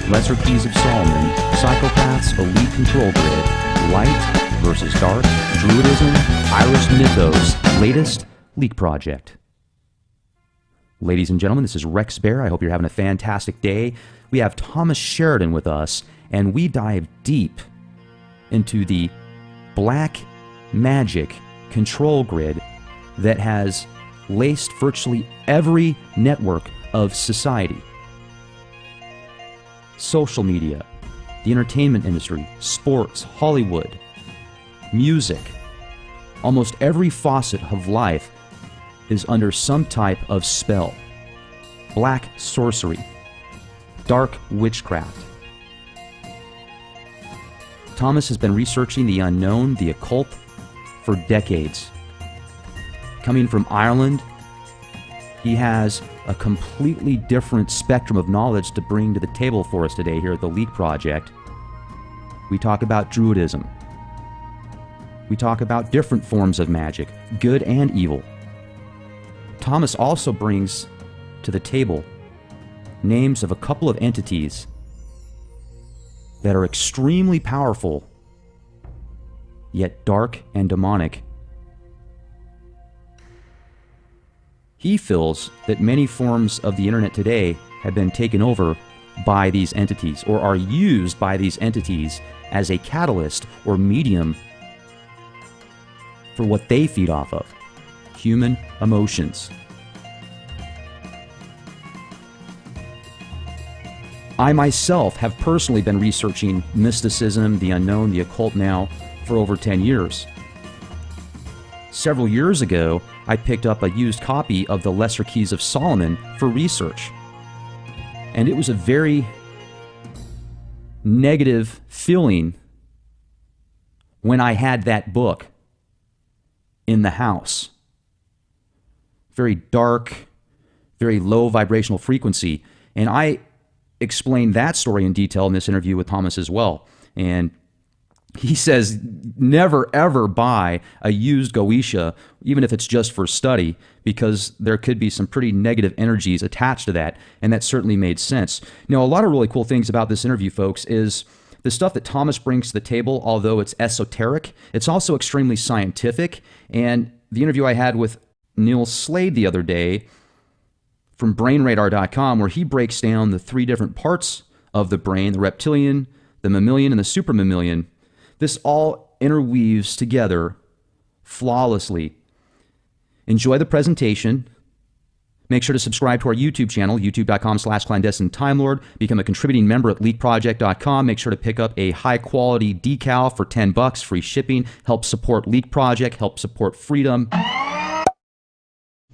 Lesser Keys of Solomon, Psychopaths, Elite Control Grid, Light versus Dark, Druidism, Irish Mythos, latest leak project. Ladies and gentlemen, this is Rex Bear. I hope you're having a fantastic day. We have Thomas Sheridan with us, and we dive deep into the black magic control grid that has laced virtually every network of society. Social media, the entertainment industry, sports, Hollywood, music. Almost every faucet of life is under some type of spell. Black sorcery, dark witchcraft. Thomas has been researching the unknown, the occult, for decades. Coming from Ireland, he has a completely different spectrum of knowledge to bring to the table for us today here at the Leak Project. We talk about Druidism. We talk about different forms of magic, good and evil. Thomas also brings to the table names of a couple of entities that are extremely powerful, yet dark and demonic. He feels that many forms of the internet today have been taken over by these entities, or are used by these entities as a catalyst or medium for what they feed off of: human emotions. I myself have personally been researching mysticism, the unknown, the occult now for over 10 years. Several years ago, I picked up a used copy of the Lesser Keys of Solomon for research. And it was a very negative feeling when I had that book in the house. Very dark, very low vibrational frequency. And I explained that story in detail in this interview with Thomas as well. And he says never ever buy a used Goetia, even if it's just for study, because there could be some pretty negative energies attached to that, and that certainly made sense. Now, a lot of really cool things about this interview, folks, is the stuff that Thomas brings to the table. Although it's esoteric, it's also extremely scientific. And the interview I had with Neil Slade the other day from BrainRadar.com, where he breaks down the three different parts of the brain: the reptilian, the mammalian, and the supermammalian. This all interweaves together flawlessly. Enjoy the presentation. Make sure to subscribe to our YouTube channel, youtube.com/clandestine-timelord. Become a contributing member at leakproject.com. Make sure to pick up a high-quality decal for $10, free shipping. Help support Leak Project, help support freedom.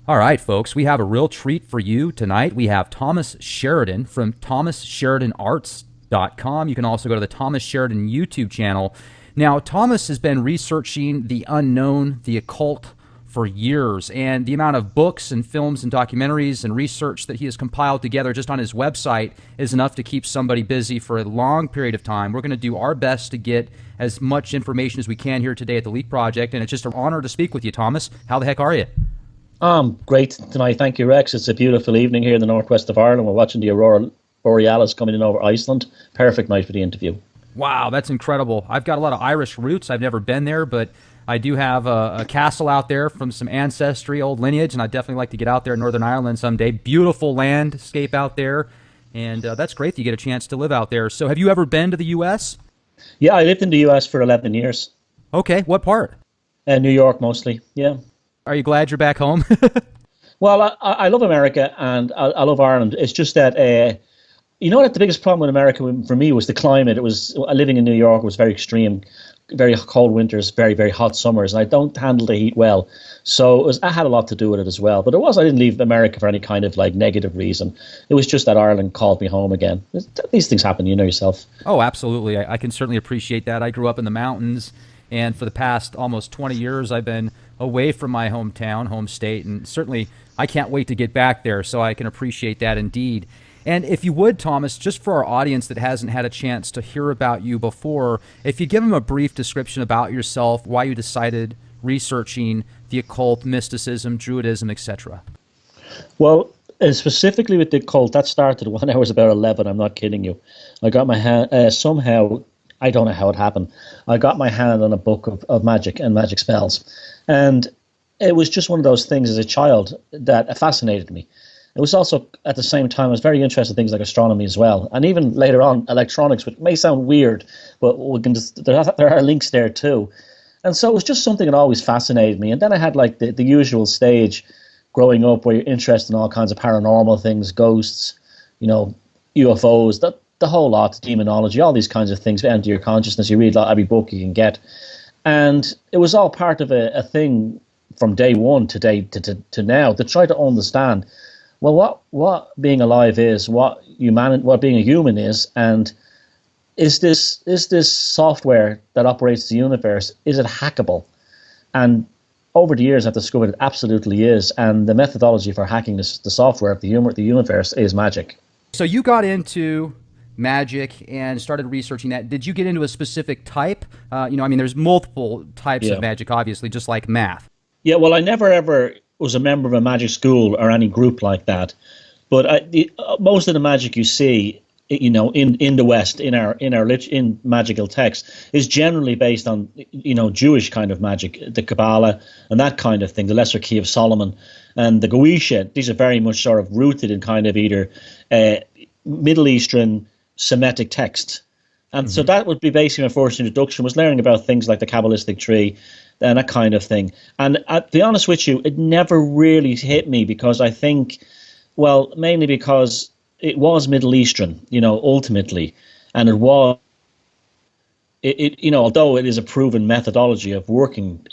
All right, folks, we have a real treat for you tonight. We have Thomas Sheridan from ThomasSheridanArts.com. You can also go to the Thomas Sheridan YouTube channel. Now, Thomas has been researching the unknown, the occult, for years, and the amount of books and films and documentaries and research that he has compiled together just on his website is enough to keep somebody busy for a long period of time. We're going to do our best to get as much information as we can here today at the Leak Project, and it's just an honor to speak with you, Thomas. How the heck are you? Great tonight. Thank you, Rex. It's a beautiful evening here in the northwest of Ireland. We're watching the Aurora Borealis coming in over Iceland. Perfect night for the interview. Wow, that's incredible. I've got a lot of Irish roots. I've never been there, but I do have a castle out there from some ancestry, old lineage, and I'd definitely like to get out there in Northern Ireland someday. Beautiful landscape out there, and that's great that you get a chance to live out there. So have you ever been to the U.S.? Yeah, I lived in the U.S. for 11 years. Okay, what part? New York mostly, yeah. Are you glad you're back home? Well, I love America and I love Ireland. It's just that, you know, that the biggest problem with America for me was the climate. It was living in New York was very extreme, very cold winters, very, very hot summers, and I don't handle the heat well. So I had a lot to do with it as well. But I didn't leave America for any kind of like negative reason. It was just that Ireland called me home again. These things happen, you know yourself. Oh, absolutely. I can certainly appreciate that. I grew up in the mountains, and for the past almost 20 years, I've been away from my hometown, home state, and certainly I can't wait to get back there, so I can appreciate that indeed. And if you would, Thomas, just for our audience that hasn't had a chance to hear about you before, if you give them a brief description about yourself, why you decided researching the occult, mysticism, Druidism, etc. Well, Specifically with the occult, that started when I was about 11. I'm not kidding you. I got my hand, somehow, I don't know how it happened. I got my hand on a book of magic and magic spells. And it was just one of those things as a child that fascinated me. It was also, at the same time, I was very interested in things like astronomy as well. And even later on, electronics, which may sound weird, but we can just, there are links there too. And so it was just something that always fascinated me. And then I had like the usual stage growing up where you're interested in all kinds of paranormal things, ghosts, UFOs, the whole lot, demonology, all these kinds of things enter your consciousness. You read every book you can get. And it was all part of a thing from day one to now to try to understand, well, what being alive is, what being a human is, and is this software that operates the universe, is it hackable? And over the years, I've discovered it absolutely is, and the methodology for hacking the software of the universe is magic. So you got into magic and started researching that. Did you get into a specific type? There's multiple types of magic, obviously, just like math. Yeah, well, I never ever was a member of a magic school or any group like that, but most of the magic you see, in the West, in magical texts, is generally based on Jewish kind of magic, the Kabbalah and that kind of thing, the Lesser Key of Solomon and the Goetia. These are very much sort of rooted in kind of either Middle Eastern Semitic texts, and so that would be basically my first introduction, was learning about things like the Kabbalistic tree and that kind of thing. And to be honest with you, it never really hit me because I think, well, mainly because it was Middle Eastern, ultimately, and it was, although it is a proven methodology of working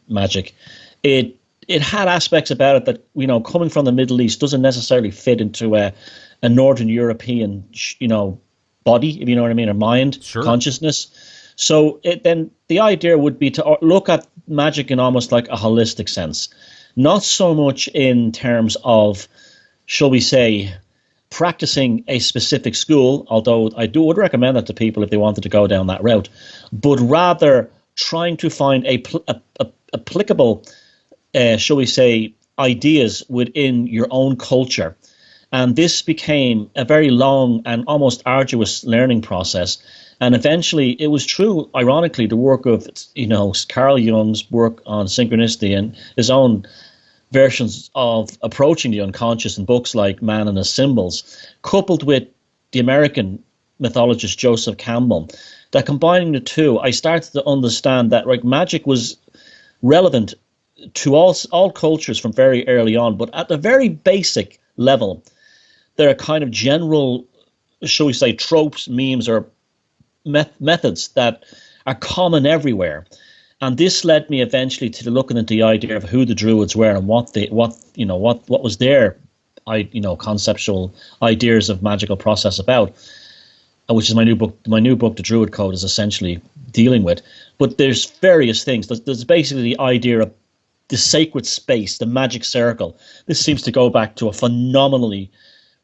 magic, it had aspects about it that, coming from the Middle East doesn't necessarily fit into a Northern European, body, if you know what I mean, or mind, sure, consciousness. So then the idea would be to look at magic in almost like a holistic sense, not so much in terms of, shall we say, practicing a specific school, although would recommend that to people if they wanted to go down that route, but rather trying to find applicable, shall we say, ideas within your own culture. And this became a very long and almost arduous learning process. And eventually it was true, ironically, the work of, Carl Jung's work on synchronicity and his own versions of approaching the unconscious in books like Man and His Symbols, coupled with the American mythologist Joseph Campbell, that combining the two, I started to understand that magic was relevant to all cultures from very early on, but at the very basic level, there are kind of general, shall we say, tropes, memes, or methods that are common everywhere. And this led me eventually to looking into the idea of who the Druids were and what was their conceptual ideas of magical process about, which is my new book. My new book, The Druid Code, is essentially dealing with. But there's various things. There's basically the idea of the sacred space, the magic circle. This seems to go back to a phenomenally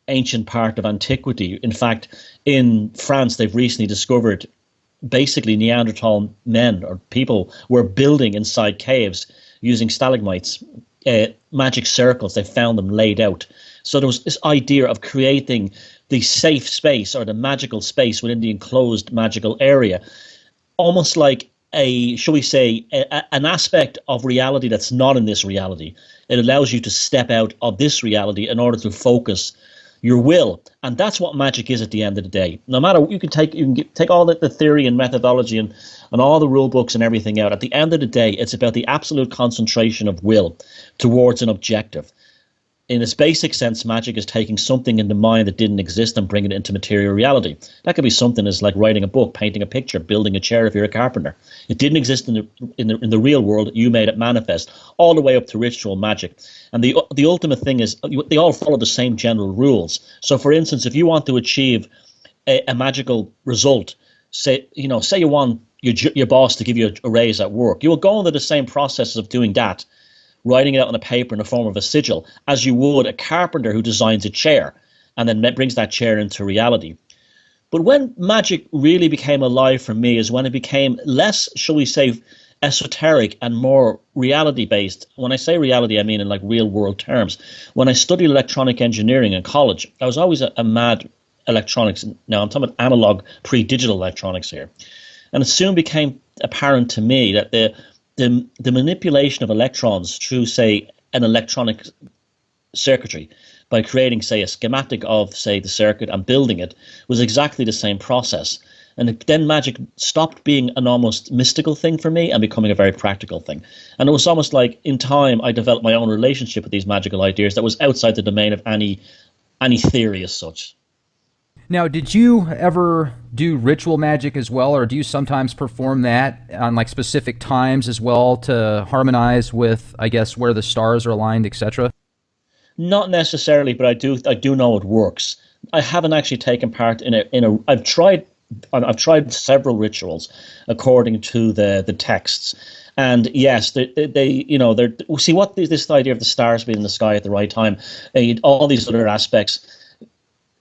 ancient part of antiquity. In fact, in France, they've recently discovered basically Neanderthal men or people were building inside caves using stalagmites, magic circles. They found them laid out. So there was this idea of creating the safe space or the magical space within the enclosed magical area, almost like shall we say, an aspect of reality that's not in this reality. It allows you to step out of this reality in order to focus your will, and that's what magic is at the end of the day. No matter, you can take all the theory and methodology and all the rule books and everything out. At the end of the day, it's about the absolute concentration of will towards an objective. In its basic sense, magic is taking something in the mind that didn't exist and bringing it into material reality. That could be something as like writing a book, painting a picture, building a chair if you're a carpenter. It didn't exist in the real world. You made it manifest, all the way up to ritual magic. And the ultimate thing is they all follow the same general rules. So, for instance, if you want to achieve a magical result, say you want your boss to give you a raise at work, you will go into the same processes of doing that, writing it out on a paper in the form of a sigil, as you would a carpenter who designs a chair and then brings that chair into reality. But when magic really became alive for me is when it became less, shall we say, esoteric and more reality based. When I say reality, I mean in like real world terms. When I studied electronic engineering in college, I was always a mad electronics. Now I'm talking about analog pre-digital electronics here. And it soon became apparent to me that the manipulation of electrons through, say, an electronic circuitry by creating, say, a schematic of, say, the circuit and building it was exactly the same process. And then magic stopped being an almost mystical thing for me and becoming a very practical thing. And it was almost like in time I developed my own relationship with these magical ideas that was outside the domain of any theory as such. Now, did you ever do ritual magic as well, or do you sometimes perform that on like specific times as well to harmonize with, I guess, where the stars are aligned, etc.? Not necessarily, but I do know it works. I haven't actually taken part in a. I've tried several rituals according to the texts, and yes, they see what this idea of the stars being in the sky at the right time, all these other aspects.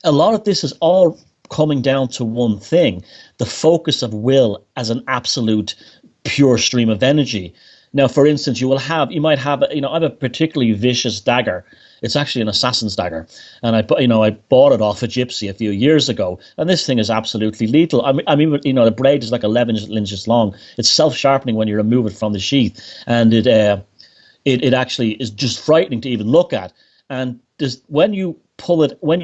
A lot of this is all coming down to one thing: the focus of will as an absolute pure stream of energy. Now, for instance, you might have I have a particularly vicious dagger. It's actually an assassin's dagger, and I bought it off a gypsy a few years ago, and this thing is absolutely lethal. I mean, the blade is like 11 inches long. It's self-sharpening when you remove it from the sheath, and it actually is just frightening to even look at. And when you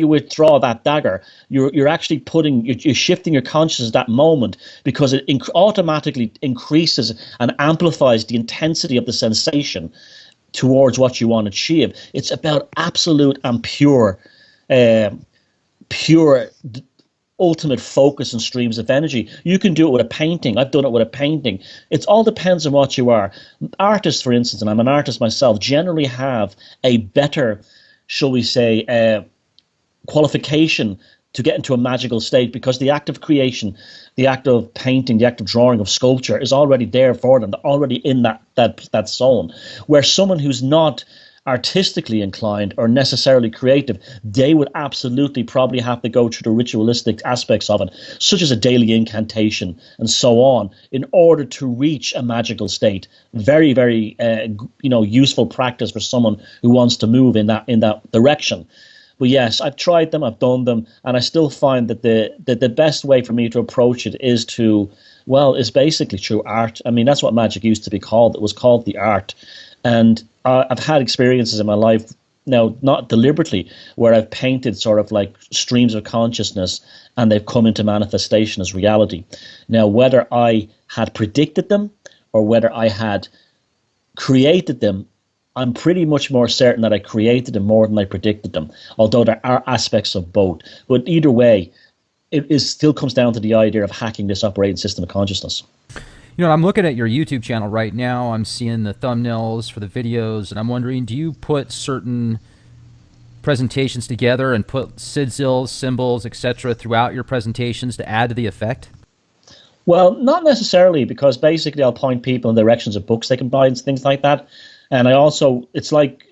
withdraw that dagger, you're actually you're shifting your consciousness at that moment, because it automatically increases and amplifies the intensity of the sensation towards what you want to achieve. It's about absolute and pure ultimate focus and streams of energy. You can do it with a painting. I've done it with a painting. It all depends on what you are. Artists, for instance, and I'm an artist myself, generally have a better, shall we say, qualification to get into a magical state, because the act of creation, the act of painting, the act of drawing, of sculpture is already there for them. They're already in that zone. Where someone who's not artistically inclined or necessarily creative, they would absolutely probably have to go through the ritualistic aspects of it, such as a daily incantation and so on, in order to reach a magical state. Very, very useful practice for someone who wants to move in that direction. But yes, I've tried them, I've done them, and I still find that the best way for me to approach it is basically through art. I mean, that's what magic used to be called. It was called the art. And I've had experiences in my life, now not deliberately, where I've painted sort of like streams of consciousness and they've come into manifestation as reality. Now, whether I had predicted them or whether I had created them, I'm pretty much more certain that I created them more than I predicted them, although there are aspects of both. But either way, it still comes down to the idea of hacking this operating system of consciousness. I'm looking at your YouTube channel right now. I'm seeing the thumbnails for the videos, and I'm wondering, do you put certain presentations together and put sigils, symbols, etc. throughout your presentations to add to the effect? Well, not necessarily, because basically I'll point people in directions of books they can buy and things like that. And I also, it's like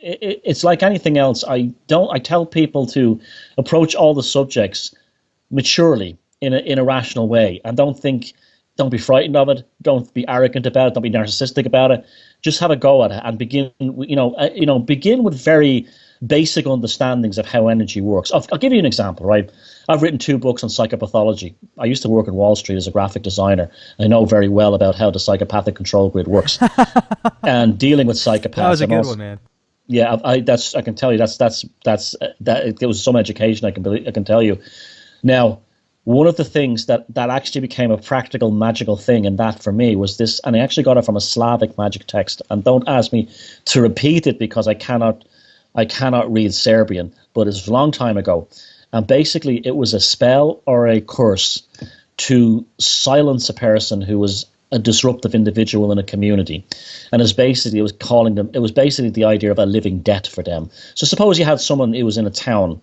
anything else. I tell people to approach all the subjects maturely in a rational way, and don't be frightened of it. Don't be arrogant about it. Don't be narcissistic about it. Just have a go at it and begin with very basic understandings of how energy works. I'll give you an example, right? I've written 2 books on psychopathology. I used to work in Wall Street as a graphic designer. I know very well about how the psychopathic control grid works and dealing with psychopaths. That was a good one, man. Yeah, I can tell you that it was some education. I can tell you. Now, one of the things that actually became a practical magical thing, and that for me was this, and I actually got it from a Slavic magic text. And don't ask me to repeat it because I cannot read Serbian, but it's a long time ago. And basically, it was a spell or a curse to silence a person who was a disruptive individual in a community. And it was basically the idea of a living debt for them. So suppose you had someone who was in a town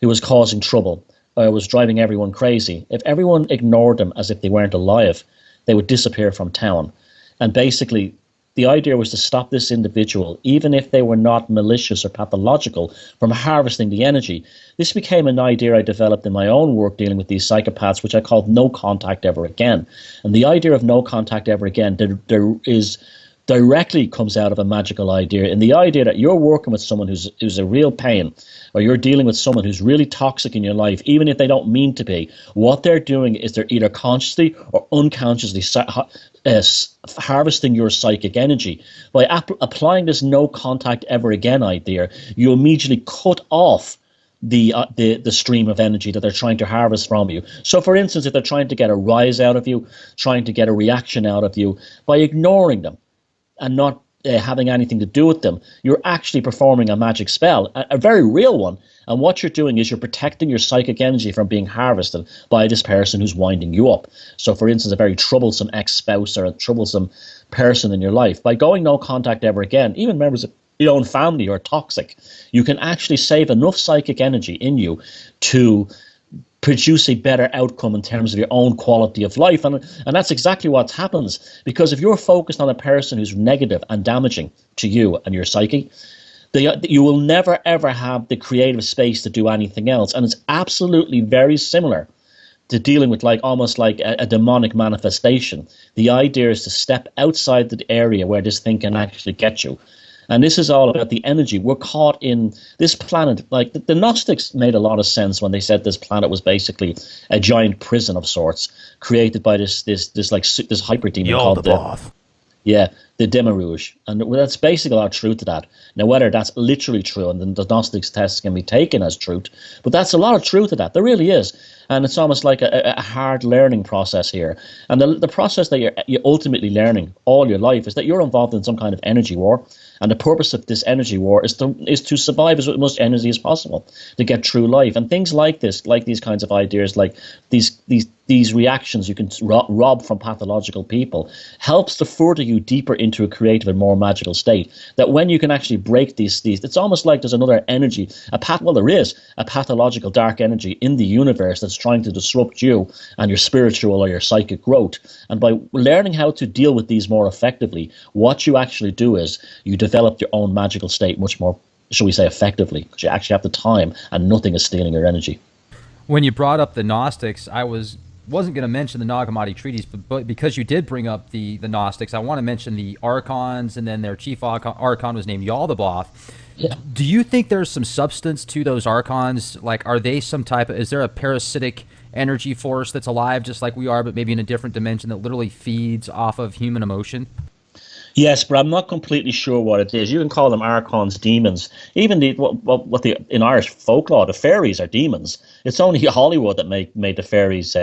who was causing trouble or was driving everyone crazy. If everyone ignored them as if they weren't alive, they would disappear from town. And basically, the idea was to stop this individual, even if they were not malicious or pathological, from harvesting the energy. This became an idea I developed in my own work dealing with these psychopaths, which I called no contact ever again. And the idea of no contact ever again, there is directly comes out of a magical idea, and the idea that you're working with someone who's a real pain, or you're dealing with someone who's really toxic in your life, even if they don't mean to be. What they're doing is they're either consciously or unconsciously harvesting your psychic energy. By applying this no contact ever again idea, you immediately cut off the stream of energy that they're trying to harvest from you. So for instance, if they're trying to get a rise out of you, trying to get a reaction out of you, by ignoring them and not having anything to do with them, you're actually performing a magic spell, a very real one. And what you're doing is you're protecting your psychic energy from being harvested by this person who's winding you up. So for instance, a very troublesome ex-spouse or a troublesome person in your life, by going no contact ever again, even members of your own family who are toxic, you can actually save enough psychic energy in you to produce a better outcome in terms of your own quality of life. And that's exactly what happens, because if you're focused on a person who's negative and damaging to you and your psyche, you will never ever have the creative space to do anything else. And it's absolutely very similar to dealing with almost like a demonic manifestation. The idea is to step outside the area where this thing can actually get you. And this is all about the energy. We're caught in this planet. Like the Gnostics made a lot of sense when they said this planet was basically a giant prison of sorts, created by this hyper demon called the Demiurge. And that's basically a lot of truth to that. Now, whether that's literally true, and the Gnostics tests can be taken as truth, but that's a lot of truth to that. There really is. And it's almost like a hard learning process here. And the process that you're ultimately learning all your life is that you're involved in some kind of energy war. And the purpose of this energy war is to survive as much energy as possible, to get through life. And things like this, like these kinds of ideas, like these reactions you can rob from pathological people, helps to further you deeper into a creative and more magical state. That when you can actually break these, it's almost like there's another energy, there is a pathological dark energy in the universe that's trying to disrupt you and your spiritual or your psychic growth. And by learning how to deal with these more effectively, what you actually do is you develop your own magical state much more, shall we say, effectively, because you actually have the time and nothing is stealing your energy. When you brought up the Gnostics, I wasn't going to mention the Nag Hammadi treaties, but because you did bring up the Gnostics, I want to mention the Archons, and then their chief Archon was named Yaldabaoth. Yeah. Do you think there's some substance to those Archons? Like, are they some type of, is there a parasitic energy force that's alive just like we are, but maybe in a different dimension that literally feeds off of human emotion? Yes, but I'm not completely sure what it is. You can call them archons, demons. Even in Irish folklore, the fairies are demons. It's only Hollywood that made the fairies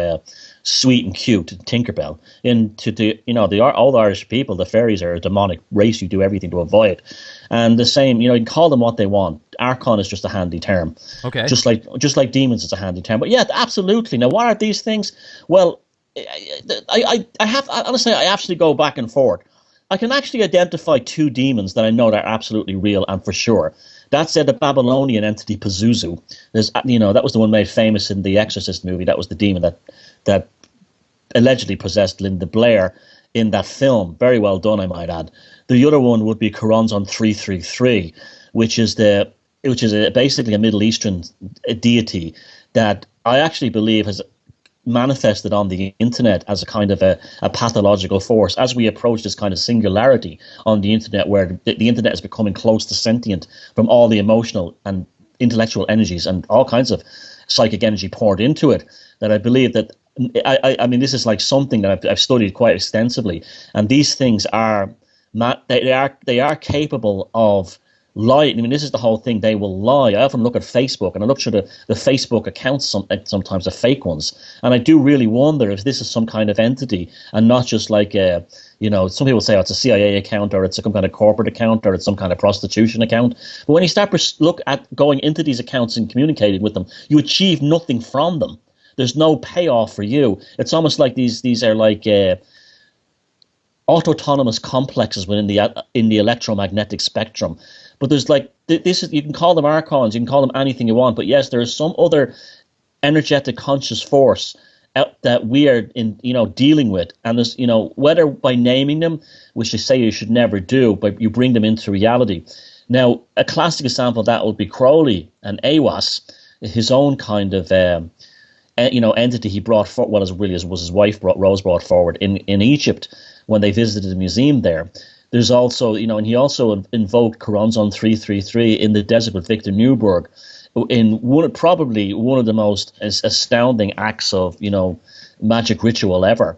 sweet and cute, Tinkerbell. All the Irish people, the fairies are a demonic race. You do everything to avoid. And the same, you can call them what they want. Archon is just a handy term. Okay. Just like demons is a handy term. But yeah, absolutely. Now, what are these things? Well, I actually go back and forth. I can actually identify two demons that I know that are absolutely real and for sure. That's the Babylonian entity Pazuzu. That was the one made famous in the Exorcist movie. That was the demon that allegedly possessed Linda Blair in that film. Very well done, I might add. The other one would be Choronzon 333, which is basically a Middle Eastern deity that I actually believe has manifested on the internet as a kind of a pathological force as we approach this kind of singularity on the internet, where the internet is becoming close to sentient from all the emotional and intellectual energies and all kinds of psychic energy poured into it. That I believe that I mean this is like something that I've studied quite extensively, and these things are they are capable of lying. I mean, this is the whole thing. They will lie. I often look at Facebook, and I look through the Facebook accounts, sometimes the fake ones, and I do really wonder if this is some kind of entity and not just like some people say, oh, it's a CIA account, or it's some kind of corporate account, or it's some kind of prostitution account. But when you start to look at going into these accounts and communicating with them, you achieve nothing from them. There's no payoff for you. It's almost like these are like autonomous complexes within the electromagnetic spectrum. But there's you can call them archons, you can call them anything you want, but yes, there is some other energetic conscious force that we are in, dealing with, and there's, whether by naming them, which they say you should never do, but you bring them into reality. Now, a classic example of that would be Crowley and Aiwass, his own kind of entity he brought forward. Well, as really as was his wife Rose brought forward in Egypt when they visited the museum there. There's also, and he also invoked Choronzon 333 in the desert with Victor Newberg, in probably one of the most astounding acts of magic ritual ever.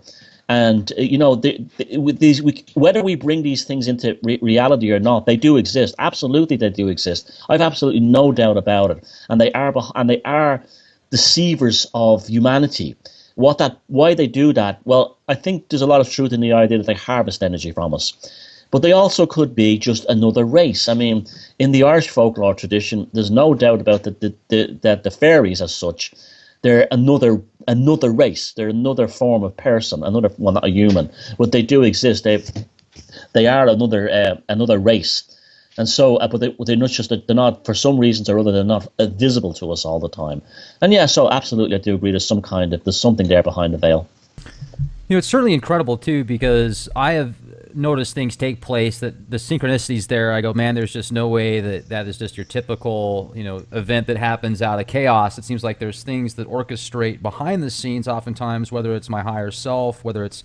And with these, whether we bring these things into reality or not, they do exist. Absolutely, they do exist. I've absolutely no doubt about it. And they are deceivers of humanity. Why they do that? Well, I think there's a lot of truth in the idea that they harvest energy from us. But they also could be just another race. I mean, in the Irish folklore tradition, there's no doubt about that the fairies, as such, they're another race. They're another form of person, well, not a human, but they do exist. They are another race, and so, but they're not just, they're not, for some reasons or other, they're not visible to us all the time. And yeah, so absolutely, I do agree. There's something there behind the veil. It's certainly incredible too, because I have noticed things take place that the synchronicities there, I go, man, there's just no way that is just your typical, event that happens out of chaos. It seems like there's things that orchestrate behind the scenes oftentimes, whether it's my higher self, whether it's,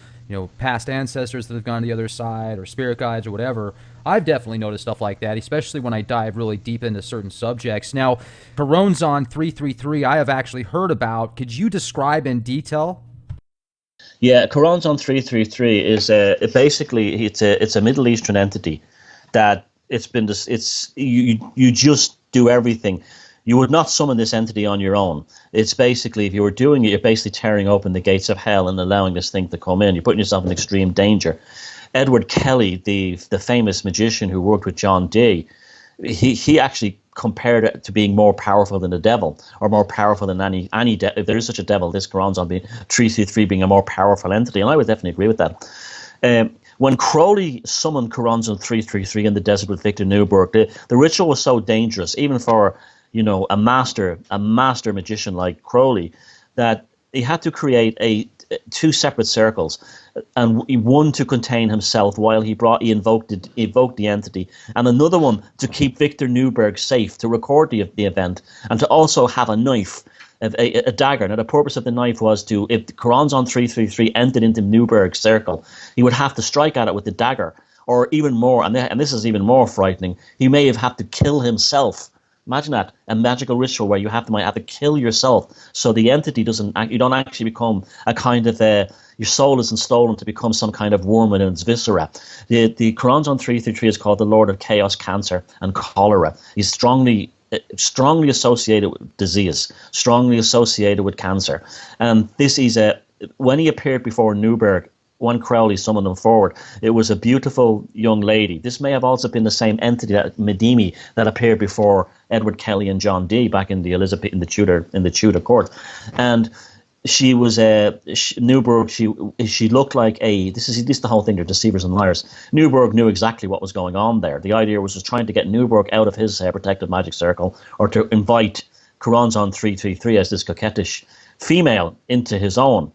past ancestors that have gone to the other side, or spirit guides or whatever. I've definitely noticed stuff like that, especially when I dive really deep into certain subjects. Now, Choronzon 333, I have actually heard about. Could you describe in detail? Yeah, Choronzon 333 is basically it's a Middle Eastern entity that you just do everything. You would not summon this entity on your own. It's basically, if you were doing it, you're basically tearing open the gates of hell and allowing this thing to come in. You're putting yourself in extreme danger. Edward Kelly, the famous magician who worked with John Dee, he actually compared it to being more powerful than the devil, or more powerful than any if there is such a devil, this Choronzon being 333 being a more powerful entity, and I would definitely agree with that. When Crowley summoned Choronzon 333 in the desert with Victor Newberg, the ritual was so dangerous, even for a master magician like Crowley, that he had to create two separate circles, and one to contain himself while he invoked the entity, and another one to keep Victor Newberg safe, to record the event, and to also have a knife, a dagger. Now, the purpose of the knife was to, if Choronzon 333 entered into Newberg's circle, he would have to strike at it with the dagger, or even more, and this is even more frightening, he may have had to kill himself. Imagine that, a magical ritual where you might have to kill yourself, so the entity you don't actually become a kind of your soul isn't stolen to become some kind of worm in its viscera. The Choronzon 333 is called the Lord of Chaos, Cancer, and Cholera. He's strongly associated with disease, strongly associated with cancer, and this is when he appeared before Newberg. When Crowley summoned him forward, it was a beautiful young lady. This may have also been the same entity, that Medimi, that appeared before Edward Kelly and John Dee back in the Tudor court, and she was Newberg. She looked like this is the whole thing. They're deceivers and liars. Newberg knew exactly what was going on there. The idea was just trying to get Newberg out of his protected magic circle, or to invite Choronzon 333 as this coquettish female into his own.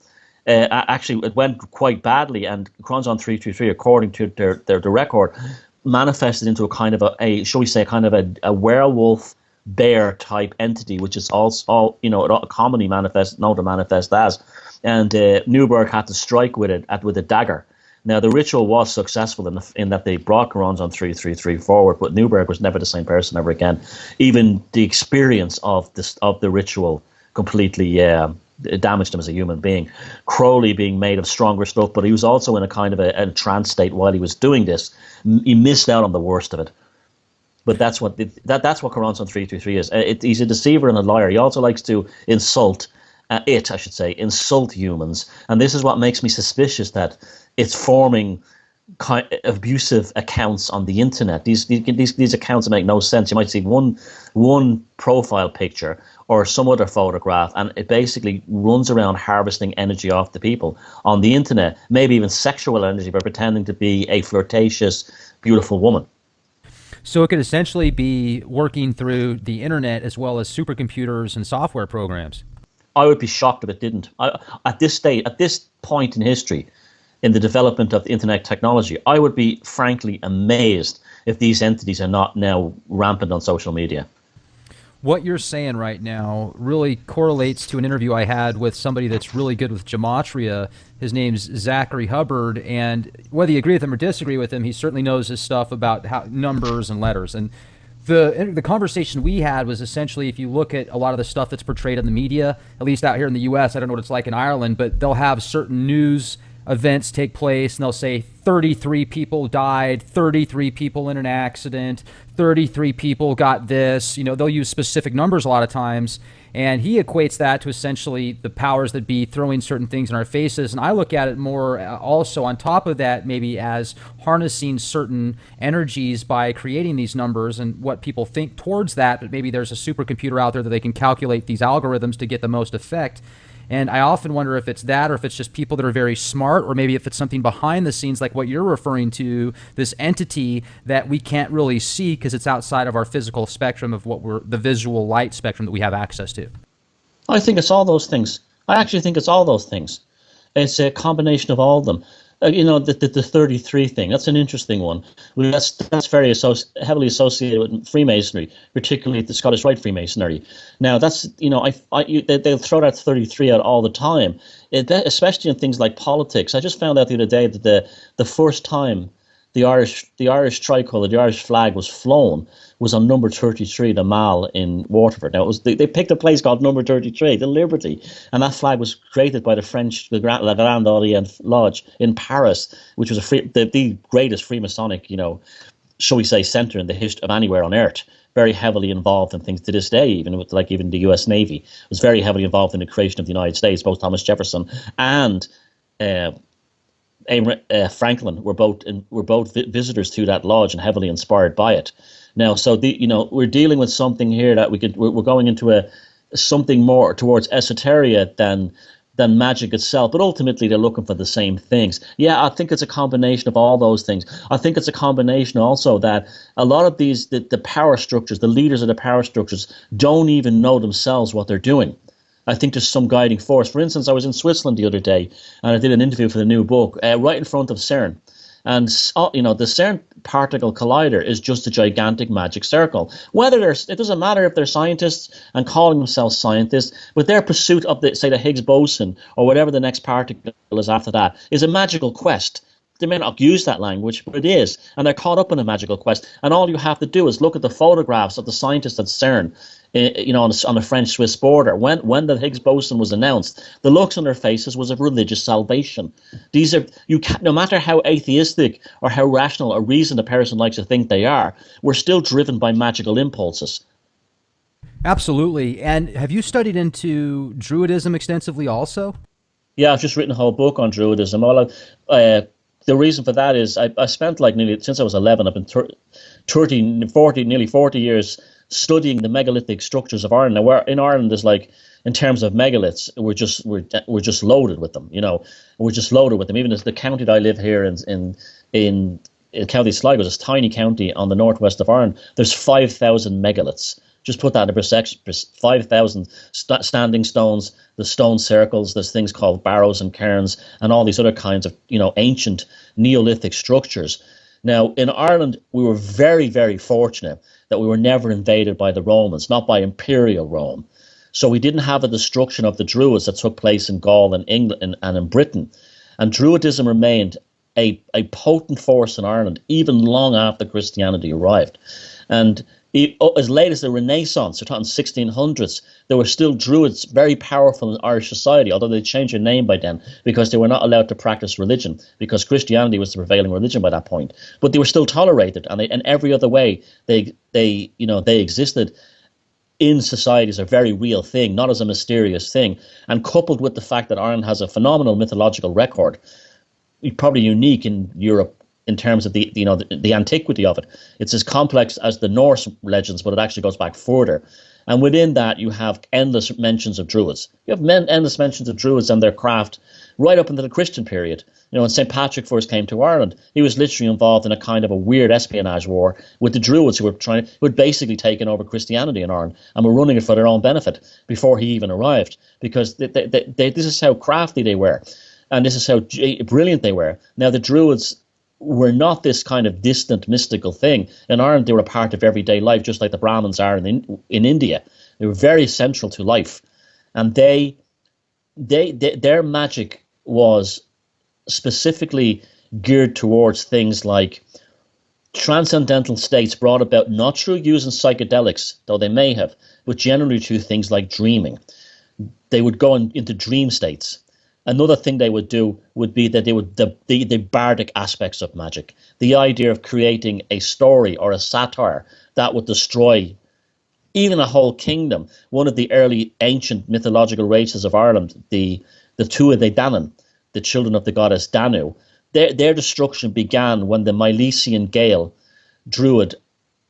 Actually, it went quite badly, and Choronzon 333, according to their record, manifested into a kind of a werewolf bear type entity, which is also commonly known to manifest as. And Newberg had to strike with a dagger. Now, the ritual was successful in that they brought Choronzon 333 forward, but Newberg was never the same person ever again. Even the experience of the ritual completely it damaged him as a human being. Crowley, being made of stronger stuff, but he was also in a kind of a trance state while he was doing this. He missed out on the worst of it. But that's what Choronzon 333 is. He's a deceiver and a liar. He also likes to insult humans, and this is what makes me suspicious that it's forming abusive accounts on the internet. These accounts make no sense. You might see one profile picture or some other photograph, and it basically runs around harvesting energy off the people on the internet, maybe even sexual energy, by pretending to be a flirtatious, beautiful woman. So it could essentially be working through the internet as well as supercomputers and software programs. I would be shocked if it didn't. At this point in history, in the development of the internet technology, I would be frankly amazed if these entities are not now rampant on social media. What you're saying right now really correlates to an interview I had with somebody that's really good with gematria. His name's Zachary Hubbard, and whether you agree with him or disagree with him, he certainly knows his stuff about how numbers and letters. And the conversation we had was essentially, if you look at a lot of the stuff that's portrayed in the media, at least out here in the U.S., I don't know what it's like in Ireland, but they'll have certain news events take place, and they'll say 33 people died, 33 people in an accident, 33 people got this. You know, they'll use specific numbers a lot of times, and he equates that to essentially the powers that be throwing certain things in our faces. And I look at it more also on top of that, maybe as harnessing certain energies by creating these numbers and what people think towards that, but maybe there's a supercomputer out there that they can calculate these algorithms to get the most effect. And I often wonder if it's that, or if it's just people that are very smart, or maybe if it's something behind the scenes like what you're referring to, this entity that we can't really see because it's outside of our physical spectrum of the visual light spectrum that we have access to. I think it's all those things. I actually think it's all those things. It's a combination of all of them. The 33 thing, that's an interesting one. Well, that's very heavily associated with Freemasonry, particularly the Scottish Rite Freemasonry. Now, that's, they'll throw that 33 out all the time, especially in things like politics. I just found out the other day that the first time the Irish tricolour, the Irish flag was flown was on number 33, the Mall in Waterford. Now, they picked a place called number 33, the Liberty, and that flag was created by the French, the Grand Orient Lodge in Paris, which was the greatest Freemasonic, shall we say, centre in the history of anywhere on earth. Very heavily involved in things to this day, even the U.S. Navy was very heavily involved in the creation of the United States. Both Thomas Jefferson and Franklin were both visitors to that lodge and heavily inspired by it. Now, so we're dealing with something here that we're going into something more towards esoteria than magic itself, but ultimately they're looking for the same things. Yeah, I think it's a combination of all those things. I think it's a combination also that a lot of the power structures, the leaders of the power structures, don't even know themselves what they're doing. I think there's some guiding force. For instance, I was in Switzerland the other day, and I did an interview for the new book right in front of CERN. And the CERN particle collider is just a gigantic magic circle. It doesn't matter if they're scientists and calling themselves scientists, but their pursuit of the Higgs boson or whatever the next particle is after that is a magical quest. They may not use that language, but it is, and they're caught up in a magical quest. And all you have to do is look at the photographs of the scientists at CERN, on the French-Swiss border. When the Higgs boson was announced, the looks on their faces was of religious salvation. No matter how atheistic or how rational or reasoned a person likes to think they are, we're still driven by magical impulses. Absolutely. And have you studied into Druidism extensively also? Yeah, I've just written a whole book on Druidism. The reason for that is I spent since I was 11, I've been nearly 40 years studying the megalithic structures of Ireland. Now, in Ireland, there's in terms of megaliths, we're just loaded with them. We're just loaded with them. Even as the county that I live here in County Sligo, this tiny county on the northwest of Ireland, there's 5,000 megaliths. Just put that in perspective, 5,000 standing stones, the stone circles, there's things called barrows and cairns, and all these other kinds of, ancient Neolithic structures. Now, in Ireland, we were very, very fortunate that we were never invaded by the Romans, not by Imperial Rome. So we didn't have a destruction of the Druids that took place in Gaul and England and in Britain. And Druidism remained a potent force in Ireland, even long after Christianity arrived. And as late as the Renaissance, we're talking 1600s, there were still Druids very powerful in Irish society, although they changed their name by then because they were not allowed to practice religion because Christianity was the prevailing religion by that point. But they were still tolerated, and in every other way they existed in society as a very real thing, not as a mysterious thing. And coupled with the fact that Ireland has a phenomenal mythological record, probably unique in Europe, in terms of the antiquity of it. It's as complex as the Norse legends, but it actually goes back further. And within that, you have endless mentions of Druids. You have endless mentions of Druids and their craft right up into the Christian period. When St. Patrick first came to Ireland, he was literally involved in a kind of a weird espionage war with the Druids who had basically taken over Christianity in Ireland and were running it for their own benefit before he even arrived, because this is how crafty they were, and this is how brilliant they were. Now, the Druids were not this kind of distant mystical thing. In Ireland, they were a part of everyday life, just like the Brahmins are in India. They were very central to life, and their magic was specifically geared towards things like transcendental states brought about not through using psychedelics, though they may have, but generally through things like dreaming. They would go into dream states. Another thing they would do would be that they would the bardic aspects of magic, the idea of creating a story or a satire that would destroy even a whole kingdom. One of the early ancient mythological races of Ireland, the Tuatha De Danann, the children of the goddess Danu, their destruction began when the Milesian Gael druid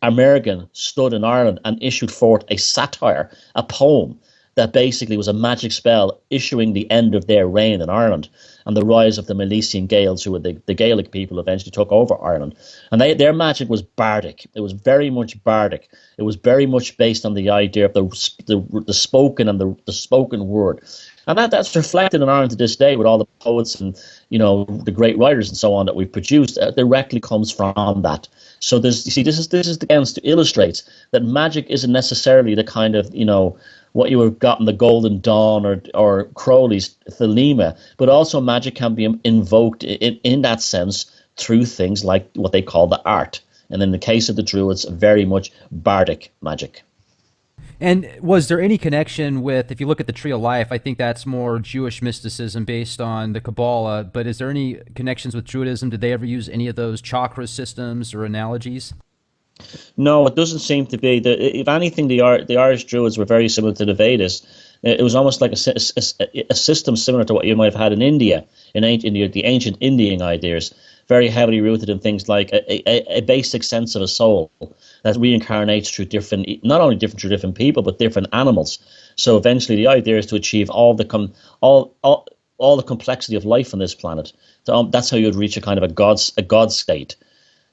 Amergin stood in Ireland and issued forth a satire, a poem that basically was a magic spell issuing the end of their reign in Ireland and the rise of the Milesian Gaels, who were the Gaelic people who eventually took over Ireland. And their magic was bardic. It was very much bardic. It was very much based on the idea of the spoken and the spoken word. And that's reflected in Ireland to this day with all the poets and, the great writers and so on that we've produced. Directly comes from that. So this is again to illustrate that magic isn't necessarily the kind of, what you have got in the Golden Dawn or Crowley's Thelema, but also magic can be invoked in that sense through things like what they call the art. And in the case of the Druids, very much bardic magic. And was there any connection with, if you look at the Tree of Life, I think that's more Jewish mysticism based on the Kabbalah, but is there any connections with Druidism? Did they ever use any of those chakra systems or analogies? No, it doesn't seem to be. If anything, the Irish Druids were very similar to the Vedas. It was almost like a system similar to what you might have had in India, the ancient Indian ideas, very heavily rooted in things like a basic sense of a soul that reincarnates through not only different people, but different animals. So eventually the idea is to achieve all the complexity of life on this planet. So, that's how you'd reach a kind of a god state.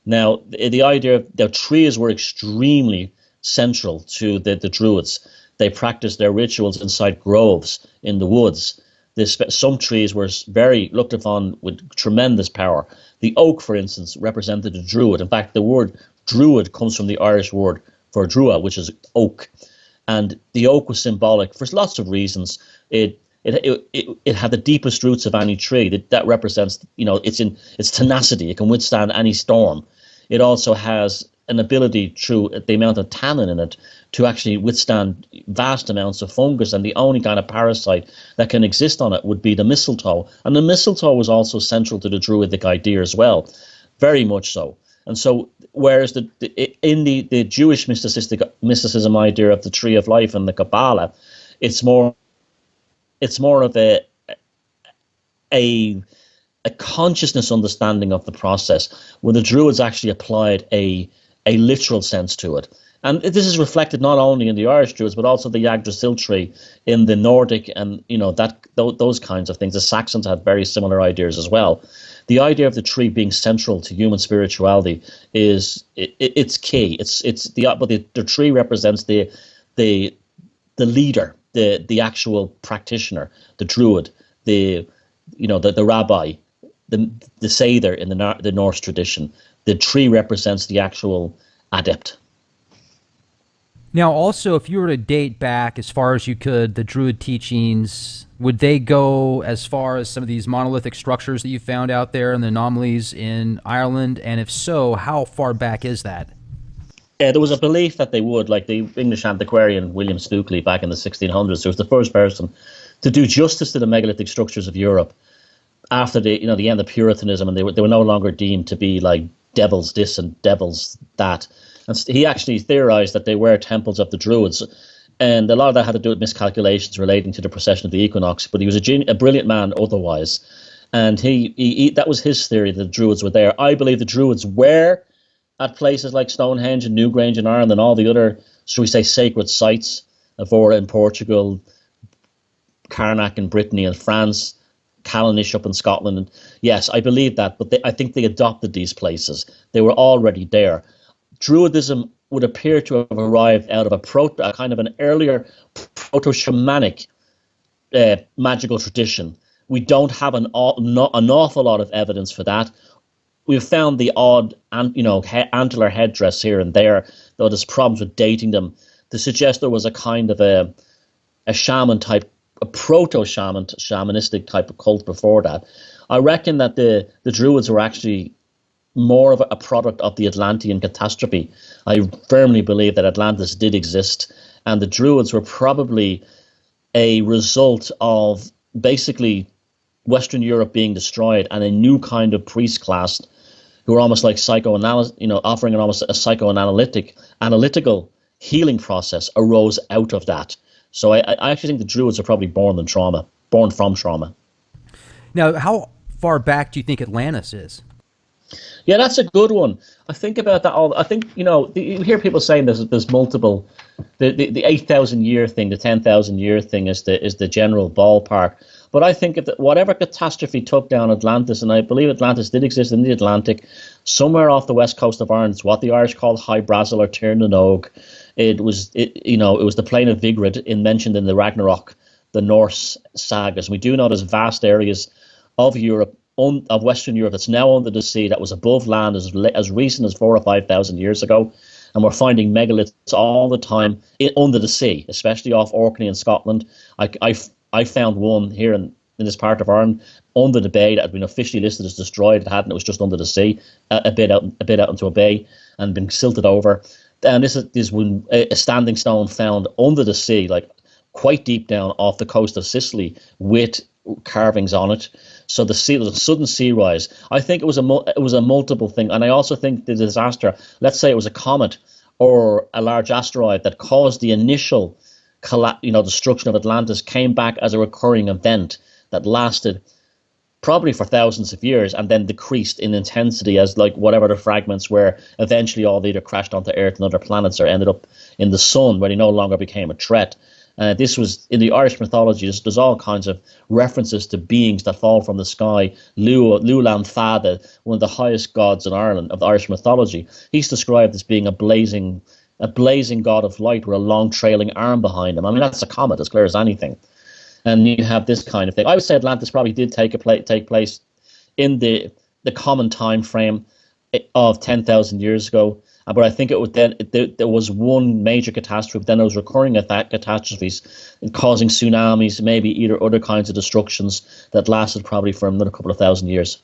Now, the idea of the trees were extremely central to the Druids. They practiced their rituals inside groves in the woods. Some trees were very looked upon with tremendous power. The oak, for instance, represented a druid. In fact, the word druid comes from the Irish word for drua, which is oak. And the oak was symbolic for lots of reasons. It had the deepest roots of any tree. That represents, its tenacity. It can withstand any storm. It also has an ability through the amount of tannin in it to actually withstand vast amounts of fungus, and the only kind of parasite that can exist on it would be the mistletoe. And the mistletoe was also central to the Druidic idea as well, very much so. And so, whereas in the Jewish mysticism idea of the Tree of Life and the Kabbalah, it's more of a consciousness understanding of the process, where the Druids actually applied a literal sense to it. And this is reflected not only in the Irish Druids, but also the Yggdrasil tree in the Nordic and, those kinds of things. The Saxons had very similar ideas as well. The idea of the tree being central to human spirituality it's key. But the tree represents the leader, the actual practitioner, the druid, the rabbi, the Seder in the Norse tradition. The tree represents the actual adept. Now, also, if you were to date back as far as you could, the Druid teachings, would they go as far as some of these monolithic structures that you found out there and the anomalies in Ireland? And if so, how far back is that? There was a belief that they would, like the English antiquarian William Stukeley back in the 1600s, who was the first person to do justice to the megalithic structures of Europe after the end of Puritanism, and they were no longer deemed to be like devils this and devils that. And he actually theorized that they were temples of the Druids, and a lot of that had to do with miscalculations relating to the precession of the equinox. But he was a brilliant man otherwise, and he that was his theory that the Druids were there. I believe the Druids were at places like Stonehenge and Newgrange in Ireland and all the other, shall we say, sacred sites. Evora in Portugal, Carnac in Brittany and France, Callanish up in Scotland. And yes, I believe that, but I think they adopted these places. They were already there. Druidism would appear to have arrived out of a kind of an earlier proto-shamanic magical tradition. We don't have an awful lot of evidence for that. We've found the odd, antler headdress here and there, though there's problems with dating them, to suggest there was a kind of a shaman type, a shamanistic type of cult before that. I reckon that the Druids were actually more of a product of the Atlantean catastrophe. I firmly believe that Atlantis did exist, and the Druids were probably a result of basically Western Europe being destroyed and a new kind of priest class who are almost like offering almost a analytical healing process arose out of that. So I actually think the Druids are probably born from trauma. Now, how far back do you think Atlantis is? Yeah, that's a good one. I think about that all. I think, you hear people saying there's multiple. The 8,000 year thing, the 10,000 year thing is the general ballpark. But I think that whatever catastrophe took down Atlantis, and I believe Atlantis did exist in the Atlantic, somewhere off the west coast of Ireland, it's what the Irish called High Brazil or Tir na Nog. It was the plain of Vigrid mentioned in the Ragnarok, the Norse sagas. We do know there's vast areas of Europe, of Western Europe, that's now under the sea, that was above land as recent as 4,000 or 5,000 years ago. And we're finding megaliths all the time under the sea, especially off Orkney in Scotland. I found one here in this part of Ireland under the bay that had been officially listed as destroyed. It hadn't. It was just under the sea, a bit out into a bay, and been silted over. And this is when a standing stone found under the sea, like quite deep down off the coast of Sicily, with carvings on it. So there was a sudden sea rise. I think it was a multiple thing, and I also think the disaster. Let's say it was a comet or a large asteroid that caused the initial destruction of Atlantis, came back as a recurring event that lasted probably for thousands of years and then decreased in intensity as like whatever the fragments were. Eventually all either crashed onto Earth and other planets or ended up in the sun, where they no longer became a threat. This was in the Irish mythology. There's all kinds of references to beings that fall from the sky. Lulan Fada, one of the highest gods in Ireland of the Irish mythology, he's described as being a blazing god of light with a long trailing arm behind him. I mean, that's a comet as clear as anything. And you have this kind of thing. I would say Atlantis probably did take place in the common time frame of 10,000 years ago. But I think there was one major catastrophe, then there was recurring catastrophes causing tsunamis, maybe either other kinds of destructions that lasted probably for another couple of thousand years.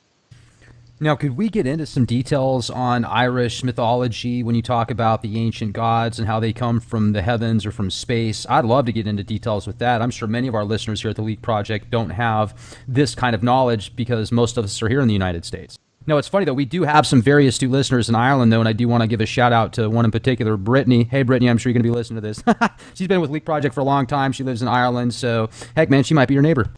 Now, could we get into some details on Irish mythology when you talk about the ancient gods and how they come from the heavens or from space? I'd love to get into details with that. I'm sure many of our listeners here at the Leak Project don't have this kind of knowledge because most of us are here in the United States. No, it's funny, though. We do have some very astute listeners in Ireland, though, and I do want to give a shout-out to one in particular, Brittany. Hey, Brittany, I'm sure you're going to be listening to this. She's been with Leak Project for a long time. She lives in Ireland, so, heck, man, she might be your neighbor.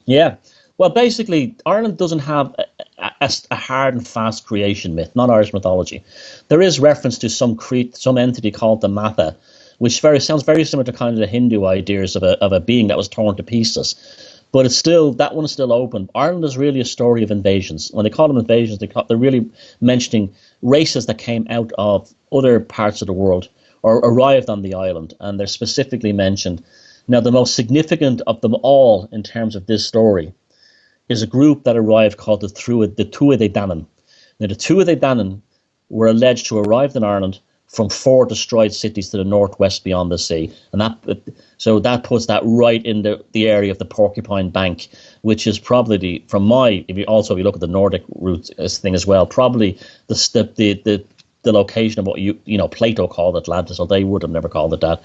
Yeah. Well, basically, Ireland doesn't have a hard and fast creation myth, not Irish mythology. There is reference to some entity called the Matha, which sounds very similar to kind of the Hindu ideas of a being that was torn to pieces. But that one is still open. Ireland is really a story of invasions. When they call them invasions, they're really mentioning races that came out of other parts of the world or arrived on the island, and they're specifically mentioned. Now, the most significant of them all in terms of this story is a group that arrived called the Tuatha Dé Danann. Now, the Tuatha Dé Danann were alleged to have arrived in Ireland from 4 destroyed cities to the northwest beyond the sea. And that puts that right in the area of the Porcupine Bank, which is probably if you look at the Nordic route thing as well, probably the location of what Plato called Atlantis, or they would have never called it that.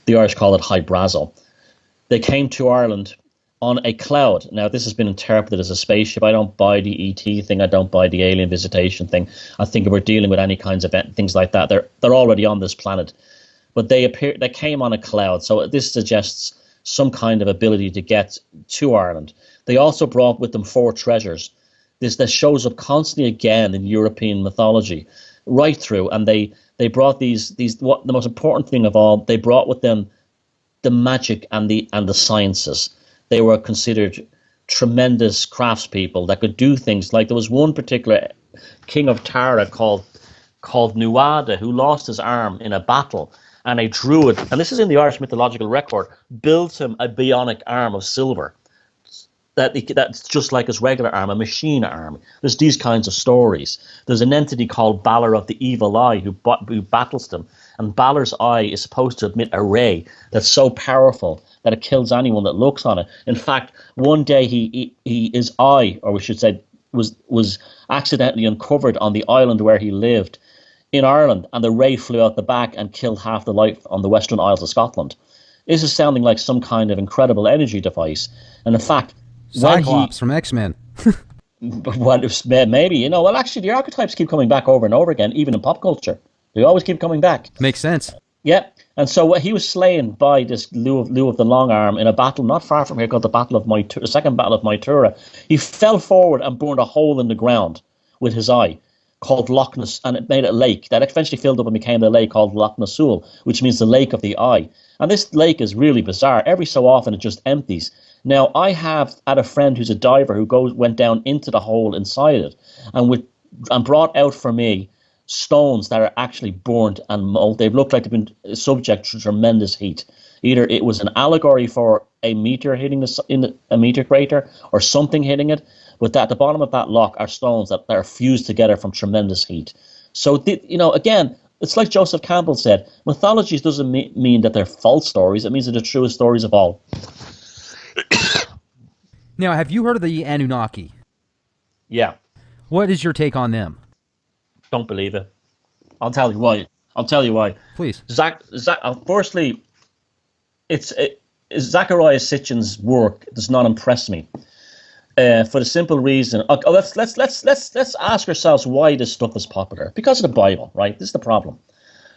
The Irish call it High Brazil. They came to Ireland on a cloud. Now, this has been interpreted as a spaceship. I don't buy the ET thing. I don't buy the alien visitation thing. I think if we're dealing with any kinds of things like that, they're already on this planet. But they came on a cloud. So this suggests some kind of ability to get to Ireland. They also brought with them 4 treasures. That shows up constantly again in European mythology, right through. And they brought these. What the most important thing of all, they brought with them the magic and the sciences. They were considered tremendous craftspeople that could do things. Like there was one particular king of Tara called Nuada, who lost his arm in a battle, and a druid, and this is in the Irish mythological record, built him a bionic arm of silver that's just like his regular arm, a machine arm. There's these kinds of stories. There's an entity called Balor of the Evil Eye who battles them, and Balor's eye is supposed to emit a ray that's so powerful that it kills anyone that looks on it. In fact, one day his eye, or we should say, was accidentally uncovered on the island where he lived in Ireland, and the ray flew out the back and killed half the life on the Western Isles of Scotland. This is sounding like some kind of incredible energy device, and in fact, Cyclops from X-Men. Well, maybe, well, actually, the archetypes keep coming back over and over again, even in pop culture. They always keep coming back. Makes sense. Yeah, and so he was slain by this Lugh of the Long Arm in a battle not far from here called the Second Battle of Mytura. He fell forward and burned a hole in the ground with his eye, called Loch Ness, and it made a lake that eventually filled up and became the lake called Loch Nessul, which means the lake of the eye. And this lake is really bizarre. Every so often it just empties. Now, I have had a friend who's a diver who went down into the hole inside it and brought out for me stones that are actually burnt and mold. They've looked like they've been subject to tremendous heat. Either it was an allegory for a meteor hitting a meteor crater or something hitting it, but at the bottom of that loch are stones that are fused together from tremendous heat. So, again, it's like Joseph Campbell said, mythologies doesn't mean that they're false stories. It means they're the truest stories of all. Now, have you heard of the Anunnaki? Yeah. What is your take on them? Don't believe it. I'll tell you why. Please. Firstly, Zecharia Sitchin's work does not impress me. For the simple reason, let's ask ourselves why this stuff is popular. Because of the Bible, right? This is the problem.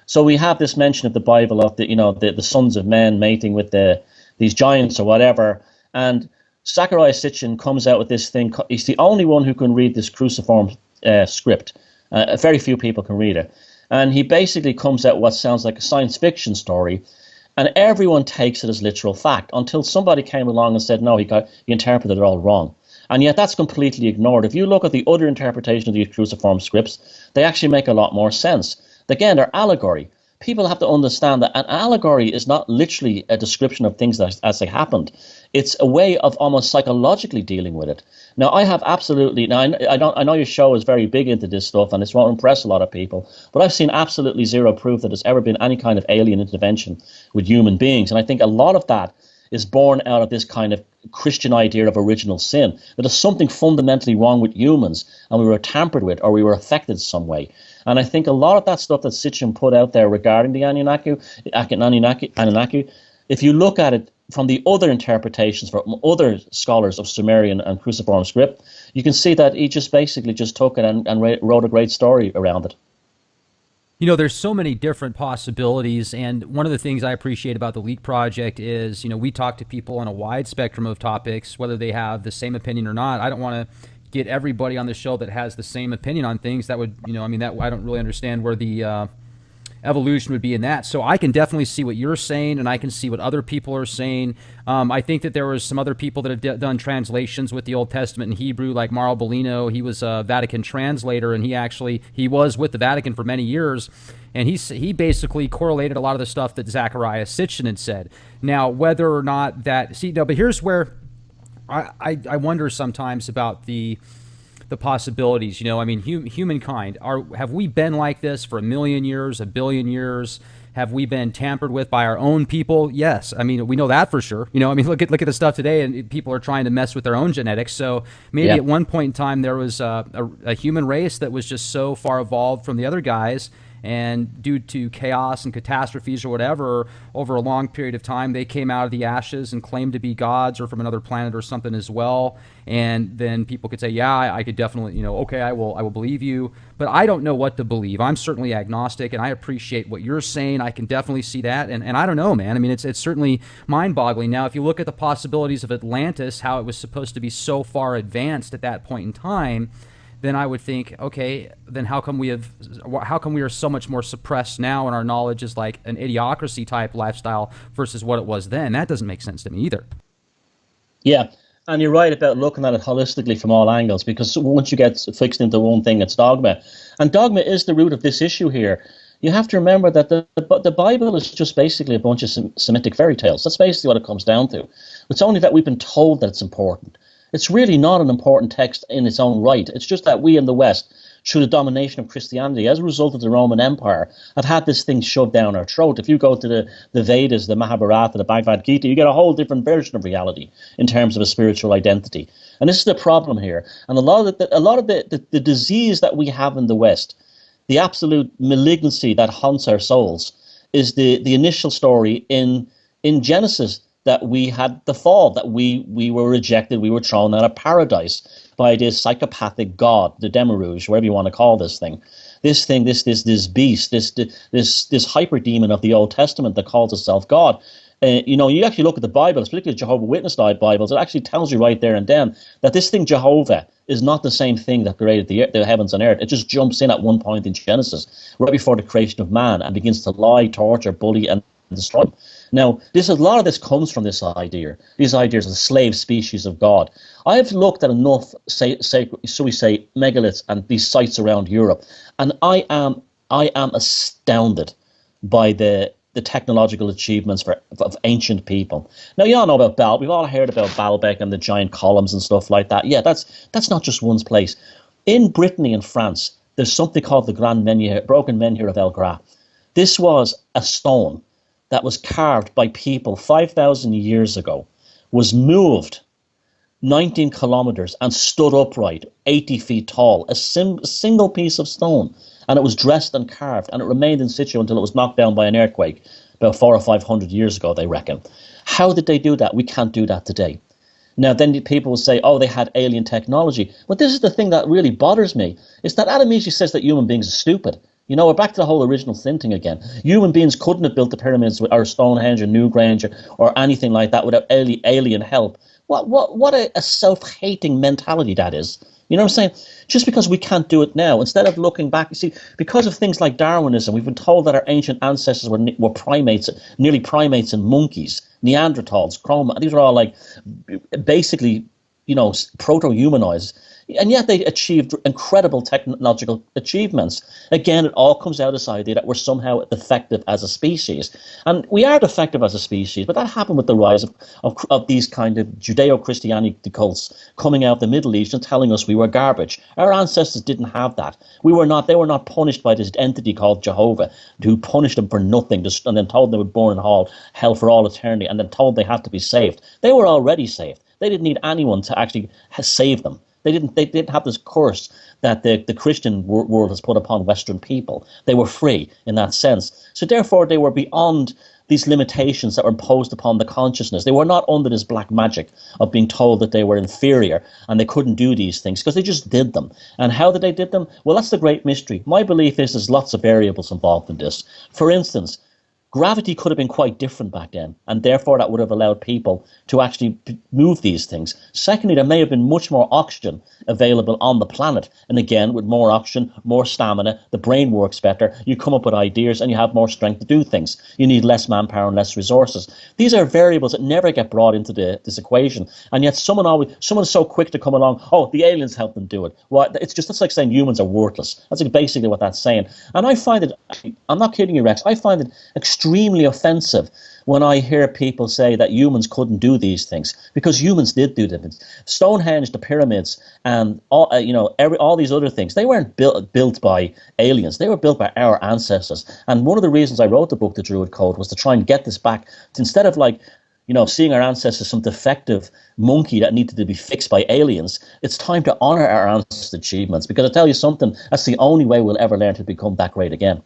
So we have this mention of the Bible of the sons of men mating with these giants or whatever, and Zecharia Sitchin comes out with this thing. He's the only one who can read this cruciform script. Very few people can read it. And he basically comes out what sounds like a science fiction story, and everyone takes it as literal fact until somebody came along and said, no, he interpreted it all wrong. And yet that's completely ignored. If you look at the other interpretation of these cruciform scripts, they actually make a lot more sense. Again, they're allegory. People have to understand that an allegory is not literally a description of things as they happened. It's a way of almost psychologically dealing with it. Now, I have absolutely, I know your show is very big into this stuff and this won't impress a lot of people, but I've seen absolutely zero proof that there's ever been any kind of alien intervention with human beings. And I think a lot of that is born out of this kind of Christian idea of original sin, that there's something fundamentally wrong with humans and we were tampered with or we were affected some way. And I think a lot of that stuff that Sitchin put out there regarding the Anunnaki, if you look at it from the other interpretations from other scholars of Sumerian and cruciform script, you can see that he just basically just took it and wrote a great story around it. There's so many different possibilities, and one of the things I appreciate about the Leak Project is, we talk to people on a wide spectrum of topics, whether they have the same opinion or not. I don't want to get everybody on the show that has the same opinion on things. That would, that I don't really understand where the evolution would be in that. So I can definitely see what you're saying, and I can see what other people are saying. I think that there was some other people that have done translations with the Old Testament in Hebrew, like Mauro Bellino. He was a Vatican translator, and he was with the Vatican for many years, and he basically correlated a lot of the stuff that Zecharia Sitchin had said. Now, whether or not that, but here's where I wonder sometimes about the possibilities. Humankind, have we been like this for 1 million years, 1 billion years? Have we been tampered with by our own people? Yes. We know that for sure. Look at the stuff today, and people are trying to mess with their own genetics. So maybe at one point in time there was a human race that was just so far evolved from the other guys, and due to chaos and catastrophes or whatever, over a long period of time, they came out of the ashes and claimed to be gods or from another planet or something as well. And then people could say, yeah, I could definitely, okay, I will believe you. But I don't know what to believe. I'm certainly agnostic, and I appreciate what you're saying. I can definitely see that. And I don't know, man. It's certainly mind-boggling. Now, if you look at the possibilities of Atlantis, how it was supposed to be so far advanced at that point in time, then I would think, okay, then how come we are so much more suppressed now, and our knowledge is like an idiocracy type lifestyle versus what it was then? That doesn't make sense to me either. Yeah. And you're right about looking at it holistically from all angles, because once you get fixed into one thing, it's dogma. And dogma is the root of this issue here. You have to remember that the Bible is just basically a bunch of Semitic fairy tales. That's basically what it comes down to. It's only that we've been told that it's important. It's really not an important text in its own right. It's just that we in the West, through the domination of Christianity, as a result of the Roman Empire, have had this thing shoved down our throat. If you go to the Vedas, the Mahabharata, the Bhagavad Gita, you get a whole different version of reality in terms of a spiritual identity. And this is the problem here. And a lot of the disease that we have in the West, the absolute malignancy that haunts our souls, is the initial story in Genesis, that we had the fall, that we were rejected, we were thrown out of paradise by this psychopathic god, the Demiurge, whatever you want to call this thing. This beast, this hyper demon of the Old Testament that calls itself God. You actually look at the Bible, particularly Jehovah's Witness Bibles, it actually tells you right there and then that this thing Jehovah is not the same thing that created the heavens and earth. It just jumps in at one point in Genesis, right before the creation of man, and begins to lie, torture, bully, and destroy him. Now, a lot of this comes from these ideas of the slave species of God. I've looked at enough, megaliths and these sites around Europe, and I am astounded by the technological achievements of ancient people. Now, you all know about We've all heard about Baalbek and the giant columns and stuff like that. Yeah, that's not just one place. In Brittany and France, there's something called the broken menhir of El Gras. This was a stone that was carved by people 5,000 years ago, was moved 19 kilometers and stood upright, 80 feet tall, a single piece of stone. And it was dressed and carved, and it remained in situ until it was knocked down by an earthquake about 400 or 500 years ago, they reckon. How did they do that? We can't do that today. Now, then people will say, oh, they had alien technology. But this is the thing that really bothers me, is that Adam immediately says that human beings are stupid. We're back to the whole original sin thing again. Human beings couldn't have built the pyramids or Stonehenge or Newgrange or anything like that without alien help. What a self-hating mentality that is. You know what I'm saying? Just because we can't do it now, instead of looking back, you see, because of things like Darwinism, we've been told that our ancient ancestors were primates, nearly primates and monkeys, Neanderthals, Chroma. These are all like basically, proto-humanoids. And yet they achieved incredible technological achievements. Again, it all comes out of this idea that we're somehow defective as a species. And we are defective as a species, but that happened with the rise of these kind of Judeo-Christianity cults coming out of the Middle East and telling us we were garbage. Our ancestors didn't have that. They were not punished by this entity called Jehovah, who punished them for nothing, and then told them they were born in hell for all eternity, and then told they had to be saved. They were already saved. They didn't need anyone to actually save them. They didn't have this curse that the Christian world has put upon Western people. They were free in that sense. So therefore, they were beyond these limitations that were imposed upon the consciousness. They were not under this black magic of being told that they were inferior and they couldn't do these things, because they just did them. And how did they did them? Well, that's the great mystery. My belief is there's lots of variables involved in this. For instance, gravity could have been quite different back then, and therefore that would have allowed people to actually move these things. Secondly, there may have been much more oxygen available on the planet, and again, with more oxygen, more stamina, the brain works better, you come up with ideas and you have more strength to do things. You need less manpower and less resources. These are variables that never get brought into this equation, and yet someone is so quick to come along, oh, the aliens helped them do it. Well, that's like saying humans are worthless. That's basically what that's saying. And I find it, I'm not kidding you, Rex, I find it extremely offensive when I hear people say that humans couldn't do these things, because humans did do them. Stonehenge, the pyramids, and all these other things, they weren't built by aliens. They were built by our ancestors. And one of the reasons I wrote the book, The Druid Code, was to try and get this back. Instead of seeing our ancestors some defective monkey that needed to be fixed by aliens, it's time to honor our ancestors' achievements, because I tell you something, that's the only way we'll ever learn to become that great again.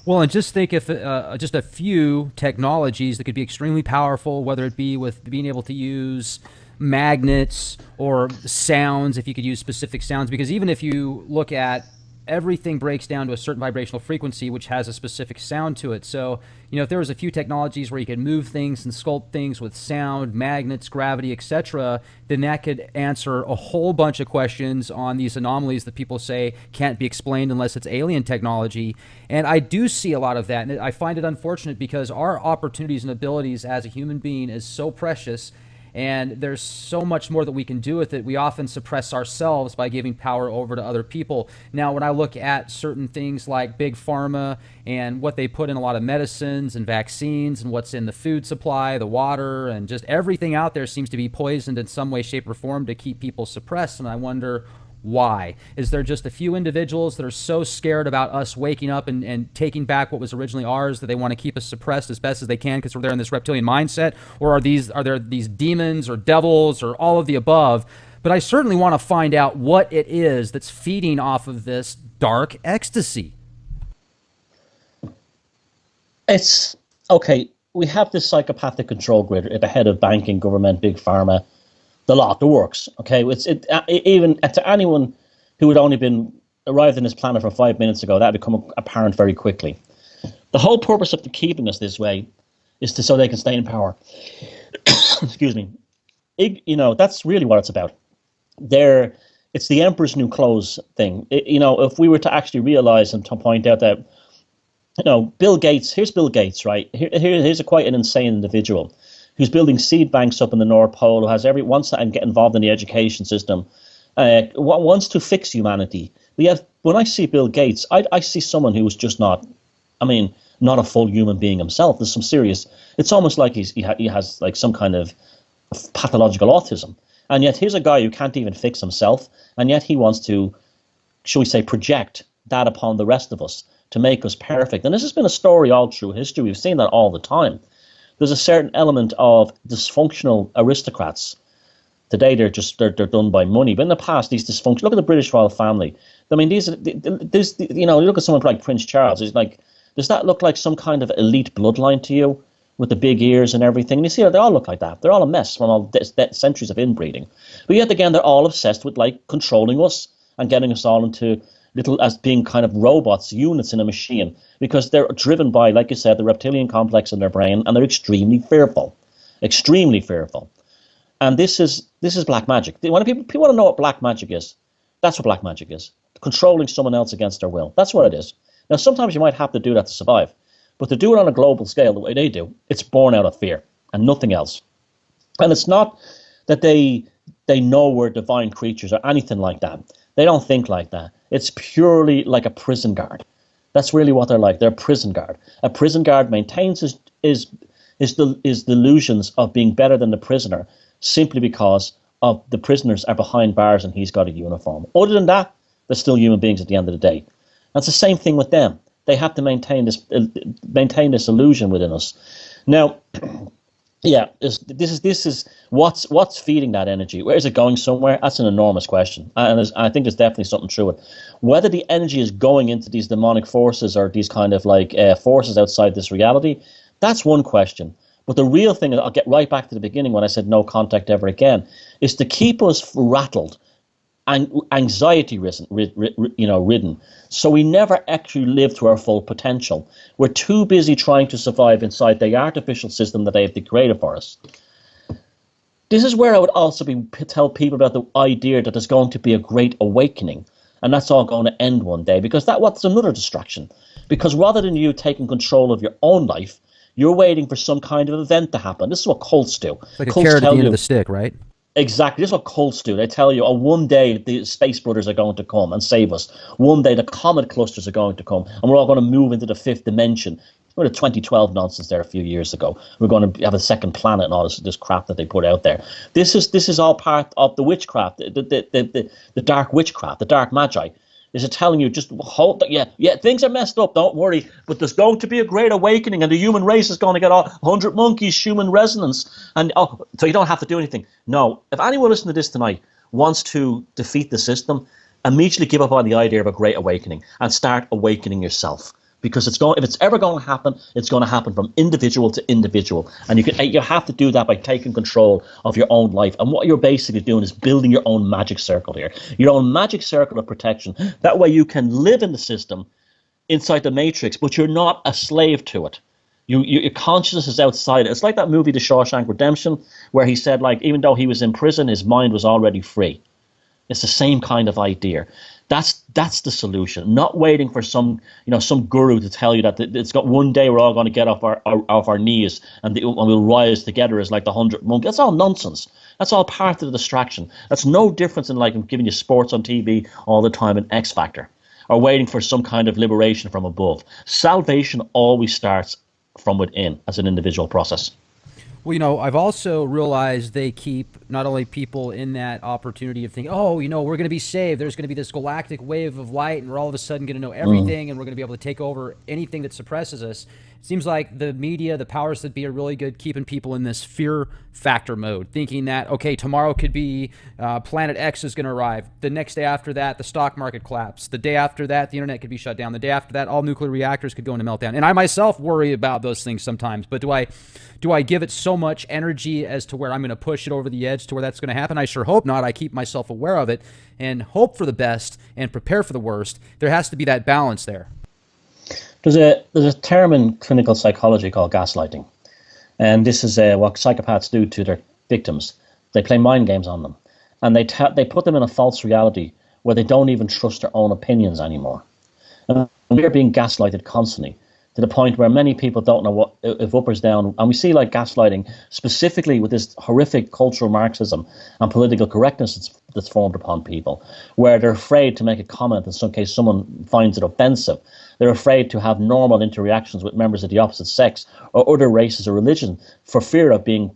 Well, and just think if just a few technologies that could be extremely powerful, whether it be with being able to use magnets or sounds, if you could use specific sounds, because even if you look at everything breaks down to a certain vibrational frequency, which has a specific sound to it. So, if there was a few technologies where you could move things and sculpt things with sound, magnets, gravity, etc., then that could answer a whole bunch of questions on these anomalies that people say can't be explained unless it's alien technology. And I do see a lot of that, and I find it unfortunate because our opportunities and abilities as a human being is so precious, and there's so much more that we can do with it. We often suppress ourselves by giving power over to other people. Now, when I look at certain things like big pharma and what they put in a lot of medicines and vaccines and what's in the food supply, the water, and just everything out there seems to be poisoned in some way, shape, or form to keep people suppressed. And I wonder, why? Is there just a few individuals that are so scared about us waking up and taking back what was originally ours that they want to keep us suppressed as best as they can because we're there in this reptilian mindset? Or are there these demons or devils or all of the above? But I certainly want to find out what it is that's feeding off of this dark ecstasy. It's okay. We have this psychopathic control grid at the head of banking, government, big pharma, the lot, the works. Okay, even to anyone who had only been arrived in this planet from 5 minutes ago, that become apparent very quickly. The whole purpose of keeping us this way is so they can stay in power. Excuse me. That's really what it's about. It's the emperor's new clothes thing. If we were to actually realize and to point out that, Bill Gates. Here's Bill Gates, right? Here's quite an insane individual who's building seed banks up in the North Pole, who has wants to get involved in the education system, wants to fix humanity. When I see Bill Gates, I see someone who is just not a full human being himself. There's some serious. It's almost like he has like some kind of pathological autism, and yet here's a guy who can't even fix himself, and yet he wants to, shall we say, project that upon the rest of us to make us perfect. And this has been a story all through history. We've seen that all the time. There's a certain element of dysfunctional aristocrats. Today they're done by money, but in the past these dysfunctional. Look at the British royal family. I mean, you look at someone like Prince Charles. It's like, does that look like some kind of elite bloodline to you, with the big ears and everything? And you see, they all look like that. They're all a mess from all centuries of inbreeding. But yet again, they're all obsessed with like controlling us and getting us all into as being kind of robots, units in a machine, because they're driven by, like you said, the reptilian complex in their brain, and they're extremely fearful. And this is black magic. When people want to know what black magic is, that's what black magic is. Controlling someone else against their will. That's what it is. Now, sometimes you might have to do that to survive, but to do it on a global scale the way they do, it's born out of fear and nothing else. And it's not that they know we're divine creatures or anything like that. They don't think like that. It's purely like a prison guard. That's really what they're like. They're a prison guard. A prison guard maintains his delusions of being better than the prisoner simply because of the prisoners are behind bars and he's got a uniform. Other than that, they're still human beings at the end of the day. That's the same thing with them. They have to maintain this illusion within us. Now, yeah, this is what's feeding that energy. Where is it going somewhere? That's an enormous question, and I think there's definitely something true it. Whether the energy is going into these demonic forces or these kind of like forces outside this reality, that's one question. But the real thing, I'll get right back to the beginning when I said no contact ever again, is to keep us rattled and anxiety ridden, so we never actually live to our full potential. We're too busy trying to survive inside the artificial system that they have created for us. This is where I would also tell people about the idea that there's going to be a great awakening, and that's all going to end one day, because what's another distraction. Because rather than you taking control of your own life, you're waiting for some kind of event to happen. This is what cults do. It's like a carrot at the end of the stick, right? Exactly. This is what cults do. They tell you, one day the Space Brothers are going to come and save us. One day the comet clusters are going to come, and we're all going to move into the fifth dimension. Remember the 2012 nonsense there a few years ago? We're going to have a second planet and all this crap that they put out there. This is all part of the witchcraft, the dark witchcraft, the dark magi. Is it telling you just hold? Yeah, things are messed up. Don't worry, but there's going to be a great awakening, and the human race is going to get 100 monkeys, human resonance, and so you don't have to do anything. No, if anyone listening to this tonight wants to defeat the system, immediately give up on the idea of a great awakening and start awakening yourself. Because if it's ever going to happen, it's going to happen from individual to individual, and you have to do that by taking control of your own life. And what you're basically doing is building your own magic circle here, your own magic circle of protection. That way, you can live in the system inside the matrix, but you're not a slave to it. Your consciousness is outside it. It's like that movie, The Shawshank Redemption, where he said, like, even though he was in prison, his mind was already free. It's the same kind of idea. That's the solution. Not waiting for some guru to tell you that it's got one day we're all going to get off our knees and we'll rise together as like the 100 monks. That's all nonsense. That's all part of the distraction. That's no difference in like giving you sports on TV all the time and X Factor, or waiting for some kind of liberation from above. Salvation always starts from within as an individual process. Well, I've also realized they keep not only people in that opportunity of thinking, oh, we're going to be saved. There's going to be this galactic wave of light, and we're all of a sudden going to know everything, and we're going to be able to take over anything that suppresses us. It seems like the media, the powers that be, are really good keeping people in this fear factor mode, thinking that, okay, tomorrow could be Planet X is going to arrive. The next day after that, the stock market collapse. The day after that, the internet could be shut down. The day after that, all nuclear reactors could go into meltdown. And I myself worry about those things sometimes. But do I give it so much energy as to where I'm going to push it over the edge to where that's going to happen? I sure hope not. I keep myself aware of it and hope for the best and prepare for the worst. There has to be that balance there. There's a term in clinical psychology called gaslighting, and this is what psychopaths do to their victims. They play mind games on them, and they put them in a false reality where they don't even trust their own opinions anymore. And we're being gaslighted constantly, to the point where many people don't know if up or down. And we see like gaslighting specifically with this horrific cultural Marxism and political correctness that's formed upon people, where they're afraid to make a comment in some case someone finds it offensive. They're afraid to have normal interactions with members of the opposite sex or other races or religion for fear of being,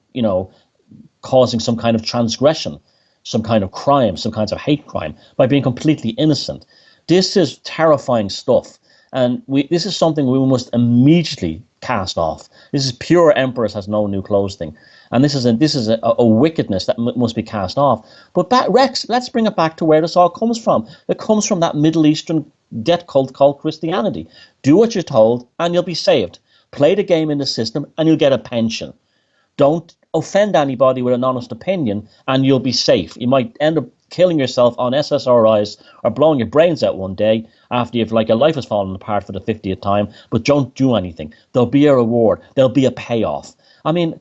causing some kind of transgression, some kind of crime, some kinds of hate crime by being completely innocent. This is terrifying stuff. And this is something we must immediately cast off. This is pure emperors has no new clothes thing. And this is a wickedness that must be cast off. But Rex, let's bring it back to where this all comes from. It comes from that Middle Eastern death cult called Christianity. Do what you're told and you'll be saved. Play the game in the system and you'll get a pension. Don't offend anybody with an honest opinion and you'll be safe. You might end up killing yourself on SSRIs or blowing your brains out one day after your life has fallen apart for the 50th time, but don't do anything. There'll be a reward. There'll be a payoff. I mean,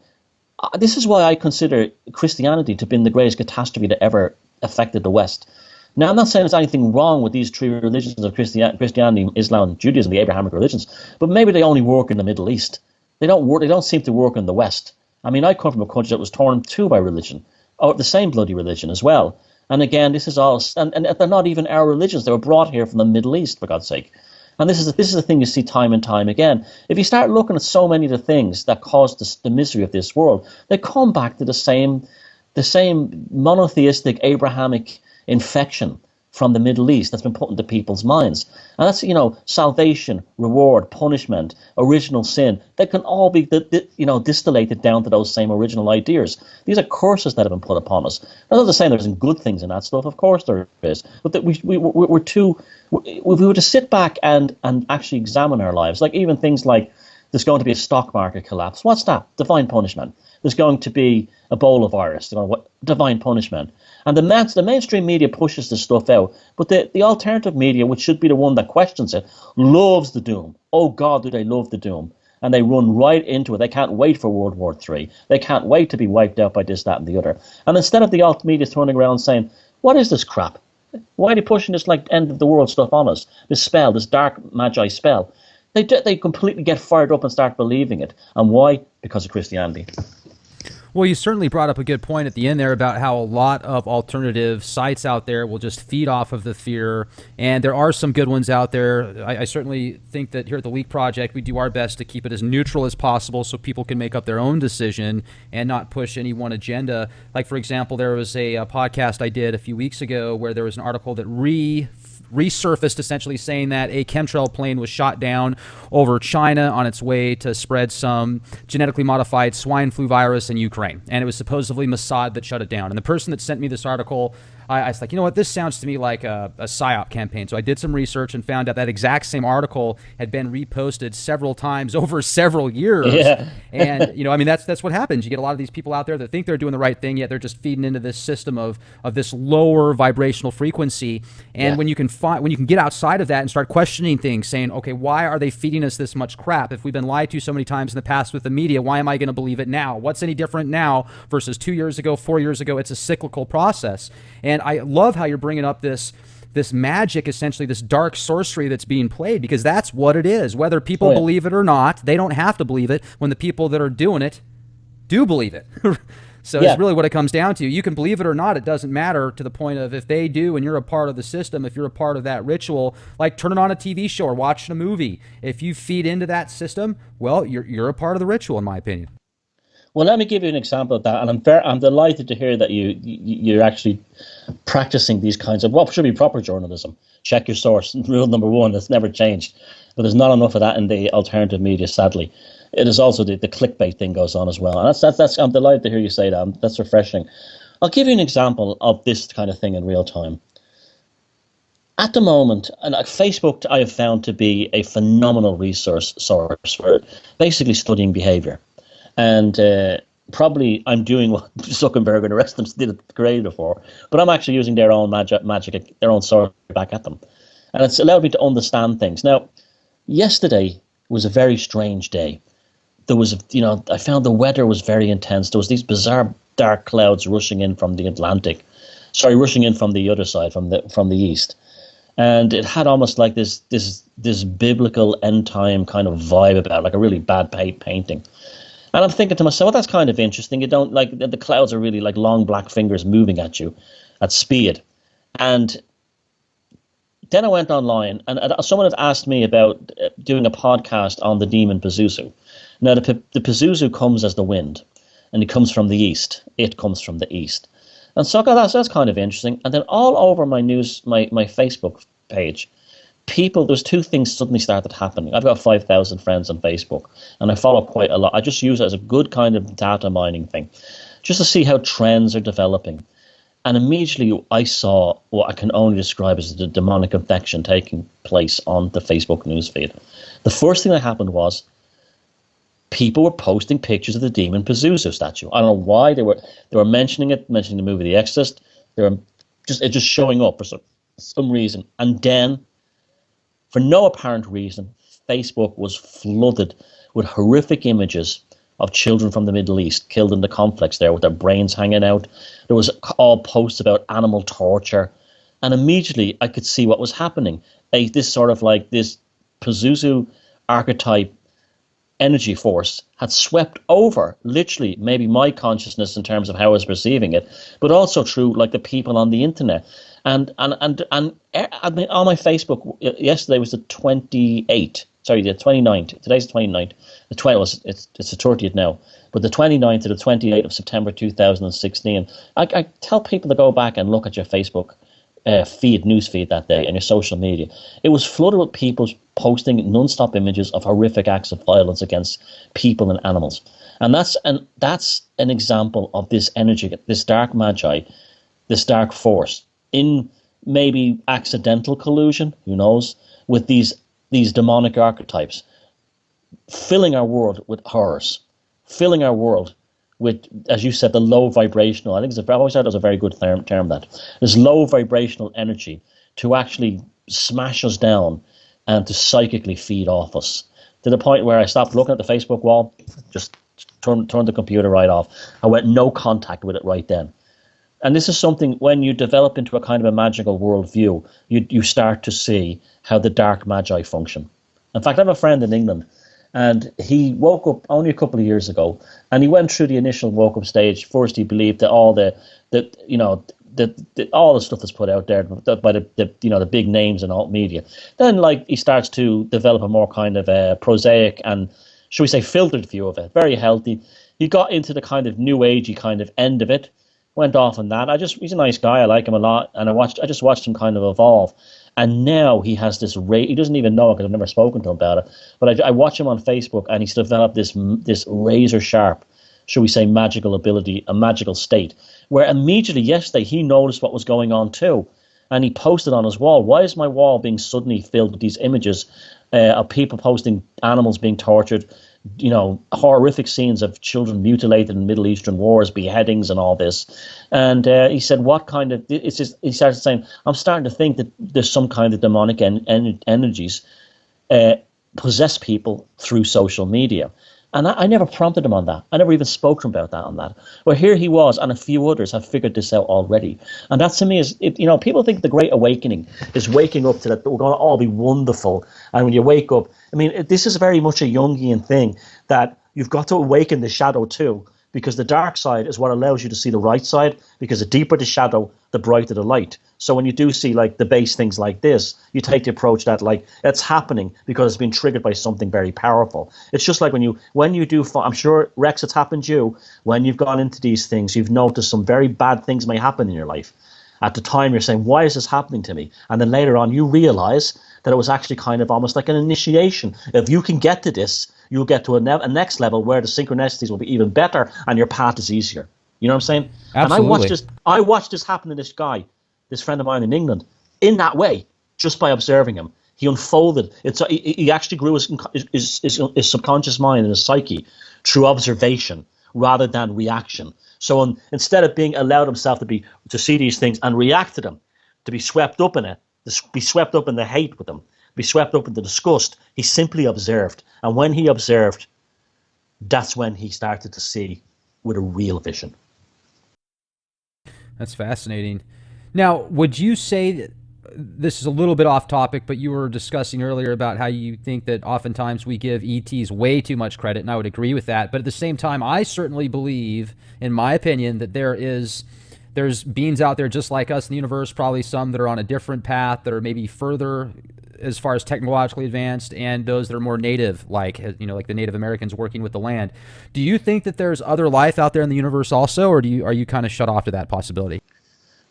this is why I consider Christianity to have been the greatest catastrophe that ever affected the West. Now, I'm not saying there's anything wrong with these three religions of Christianity, Islam, and Judaism, the Abrahamic religions, but maybe they only work in the Middle East. They don't seem to work in the West. I mean, I come from a country that was torn too by religion, or the same bloody religion as well. And again, this is all, and they're not even our religions. They were brought here from the Middle East, for God's sake. And this is the thing you see time and time again. If you start looking at so many of the things that caused the misery of this world, they come back to the same monotheistic Abrahamic infection from the Middle East that's been put into people's minds. And that's, salvation, reward, punishment, original sin. They can all be, distillated down to those same original ideas. These are curses that have been put upon us. I'm not saying there isn't good things in that stuff. Of course there is. But that if we were to sit back and actually examine our lives, like even things like there's going to be a stock market collapse. What's that? Divine punishment. There's going to be Ebola virus. Divine punishment. And the mainstream media pushes this stuff out, but the alternative media, which should be the one that questions it, loves the doom. Oh God, do they love the doom. And they run right into it. They can't wait for World War III. They can't wait to be wiped out by this, that, and the other. And instead of the alt media turning around saying, what is this crap? Why are they pushing this end of the world stuff on us? This spell, this dark magi spell. They completely get fired up and start believing it. And why? Because of Christianity. Well, you certainly brought up a good point at the end there about how a lot of alternative sites out there will just feed off of the fear. And there are some good ones out there. I certainly think that here at the Leak Project, we do our best to keep it as neutral as possible so people can make up their own decision and not push any one agenda. Like, for example, there was a podcast I did a few weeks ago where there was an article that resurfaced essentially saying that a chemtrail plane was shot down over China on its way to spread some genetically modified swine flu virus in Ukraine. And it was supposedly Mossad that shut it down. And the person that sent me this article, I was like, you know what, this sounds to me like a PSYOP campaign. So I did some research and found out that exact same article had been reposted several times over several years. Yeah. And, you know, I mean, that's what happens. You get a lot of these people out there that think they're doing the right thing, yet they're just feeding into this system of this lower vibrational frequency. And when you can get outside of that and start questioning things, saying, okay, why are they feeding us this much crap? If we've been lied to so many times in the past with the media, why am I going to believe it now? What's any different now versus 2 years ago, 4 years ago? It's a cyclical process. And I love how you're bringing up this magic, essentially this dark sorcery that's being played, because that's what it is. Whether people believe it or not, they don't have to believe it when the people that are doing it do believe it. So it's really what it comes down to. You can believe it or not, it doesn't matter, to the point of if they do and you're a part of the system, if you're a part of that ritual, like turning on a TV show or watching a movie, if you feed into that system, well, you're a part of the ritual, in my opinion. Well, let me give you an example of that, and I'm delighted to hear that you're actually practicing these kinds of what should be proper journalism. Check your source. Rule number one. That's never changed, but there's not enough of that in the alternative media, sadly. It is also the clickbait thing goes on as well, and that's I'm delighted to hear you say that. That's refreshing. I'll give you an example of this kind of thing in real time. At the moment, and Facebook I have found to be a phenomenal resource source for basically studying behavior. And probably I'm doing what Zuckerberg and the rest of them created it for, but I'm actually using their own magic, their own sorcery back at them. And it's allowed me to understand things. Now, yesterday was a very strange day. There was, I found the weather was very intense. There was these bizarre dark clouds rushing in from the Atlantic. Rushing in from the other side, from the east. And it had almost like this biblical end time kind of vibe about it, like a really bad painting. And I'm thinking to myself, well, that's kind of interesting. You don't like the clouds are really like long black fingers moving at you at speed. And then I went online, and someone had asked me about doing a podcast on the demon Pazuzu. Now, the Pazuzu comes as the wind, and it comes from the east. It comes from the east. And so that's kind of interesting. And then all over my Facebook page, there's two things suddenly started happening. I've got 5,000 friends on Facebook, and I follow quite a lot. I just use it as a good kind of data mining thing, just to see how trends are developing. And immediately I saw what I can only describe as the demonic infection taking place on the Facebook newsfeed. The first thing that happened was people were posting pictures of the demon Pazuzu statue. I don't know why they were mentioning the movie The Exorcist. They were just showing up for some reason. And then, for no apparent reason, Facebook was flooded with horrific images of children from the Middle East killed in the conflicts there with their brains hanging out. There was all posts about animal torture. And immediately I could see what was happening. This sort of like this Pazuzu archetype energy force had swept over literally maybe my consciousness in terms of how I was perceiving it, but also through like the people on the internet. And I mean, on my Facebook yesterday was the 29th. Today's the 29th. The 20th it's the 30th now, but the 29th to the 28th of September 2016. I tell people to go back and look at your Facebook news feed that day and your social media. It was flooded with people posting non-stop images of horrific acts of violence against people and animals. And that's an example of this energy, this dark magi, this dark force, in maybe accidental collusion, who knows, with these demonic archetypes, filling our world with horrors, filling our world with, as you said, the low vibrational, I always thought it was a very good term that, this low vibrational energy to actually smash us down and to psychically feed off us, to the point where I stopped looking at the Facebook wall, just turned the computer right off. I went no contact with it right then. And this is something, when you develop into a kind of a magical worldview, you start to see how the dark magi function. In fact, I have a friend in England, and he woke up only a couple of years ago, and he went through the initial woke-up stage. First, he believed that all the stuff that's put out there by the big names in alt media. Then, like, he starts to develop a more kind of a prosaic and, shall we say, filtered view of it. Very healthy. He got into the kind of new agey kind of end of it. Went off on that. He's a nice guy. I like him a lot, and I just watched him kind of evolve. And now he has this he doesn't even know it because I've never spoken to him about it. But I watch him on Facebook, and he's developed this razor sharp, shall we say, magical ability, a magical state, where immediately yesterday he noticed what was going on too. And he posted on his wall, why is my wall being suddenly filled with these images of people posting animals being tortured, horrific scenes of children mutilated in Middle Eastern wars, beheadings and all this. And he said, what kind of, he started saying, I'm starting to think that there's some kind of demonic energies possess people through social media. And I never prompted him on that. I never even spoke to him about that on that. Well, here he was, and a few others have figured this out already. And that to me is, people think the Great Awakening is waking up to that we're going to all be wonderful. And when you wake up, this is very much a Jungian thing, that you've got to awaken the shadow too, because the dark side is what allows you to see the right side, because the deeper the shadow, the brighter the light. So when you do see like the base things like this, you take the approach that like it's happening because it's been triggered by something very powerful. It's just like when you do, I'm sure, Rex, it's happened to you, when you've gone into these things, you've noticed some very bad things may happen in your life. At the time you're saying, why is this happening to me? And then later on you realize that it was actually kind of almost like an initiation. If you can get to this, you'll get to a next level where the synchronicities will be even better and your path is easier. You know what I'm saying? Absolutely. And I watched this happen to this guy, this friend of mine in England, in that way, just by observing him. He unfolded. He actually grew his subconscious mind and his psyche through observation rather than reaction. So instead of being allowed himself to see these things and react to them, to be swept up in it, to be swept up in the hate with them, be swept up in the disgust, he simply observed. And when he observed, that's when he started to see with a real vision. That's fascinating. Now, would you say that, this is a little bit off topic, but you were discussing earlier about how you think that oftentimes we give ETs way too much credit, and I would agree with that. But at the same time, I certainly believe, in my opinion, that there's beings out there just like us in the universe, probably some that are on a different path, that are maybe further as far as technologically advanced, and those that are more native, like the Native Americans working with the land. Do you think that there's other life out there in the universe also, or are you kind of shut off to that possibility?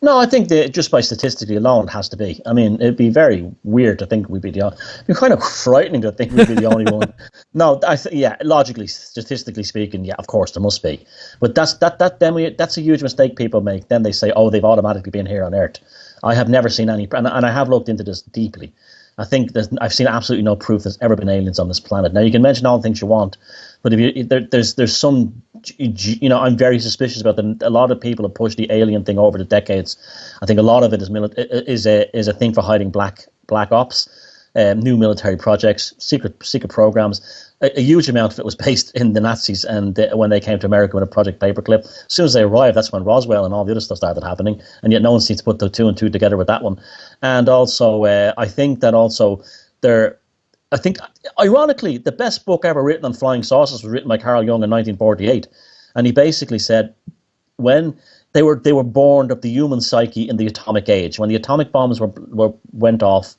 No, I think that just by statistically alone, it has to be. It'd be very weird to think we'd be the only. It'd be kind of frightening to think we'd be the only one. No, logically, statistically speaking, yeah, of course there must be. But that's a huge mistake people make. Then they say, oh, they've automatically been here on Earth. I have never seen any, and I have looked into this deeply. I think I've seen absolutely no proof there's ever been aliens on this planet. Now you can mention all the things you want, but there's some, I'm very suspicious about them. A lot of people have pushed the alien thing over the decades. I think a lot of it is a thing for hiding black ops, new military projects, secret programs. A huge amount of it was based in the Nazis, and when they came to America with a Project Paperclip. As soon as they arrived, that's when Roswell and all the other stuff started happening, and yet no one seems to put the two and two together with that one. And also, I think ironically, the best book ever written on flying saucers was written by Carl Jung in 1948, and he basically said when they were born of the human psyche in the atomic age, when the atomic bombs went off.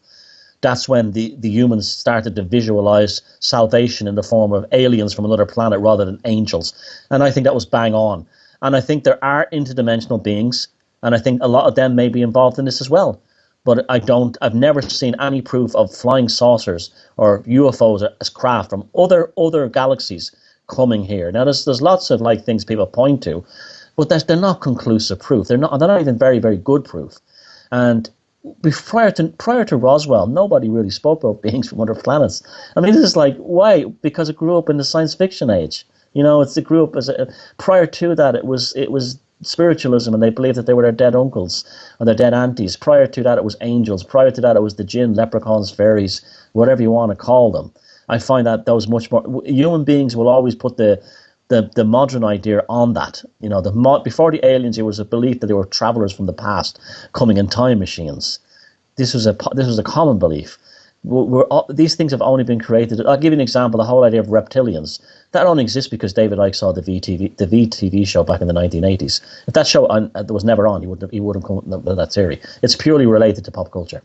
That's when the humans started to visualize salvation in the form of aliens from another planet rather than angels. And I think that was bang on. And I think there are interdimensional beings, and I think a lot of them may be involved in this as well. But I've never seen any proof of flying saucers or UFOs as craft from other galaxies coming here. Now there's lots of things people point to, but they're not conclusive proof. They're not even very, very good proof. And prior to Roswell, nobody really spoke about beings from other planets. This is why? Because it grew up in the science fiction age. It grew up prior to that. It was spiritualism, and they believed that they were their dead uncles or their dead aunties. Prior to that, it was angels. Prior to that, it was the jinn, leprechauns, fairies, whatever you want to call them. I find that those much more human beings will always put the modern idea on that. Before the aliens, there was a belief that they were travelers from the past coming in time machines. This was a common belief. These things have only been created. I'll give you an example. The whole idea of reptilians, that only exists because David Icke saw the VTV show back in the 1980s. If that show was never on, he wouldn't come up with that theory. It's purely related to pop culture.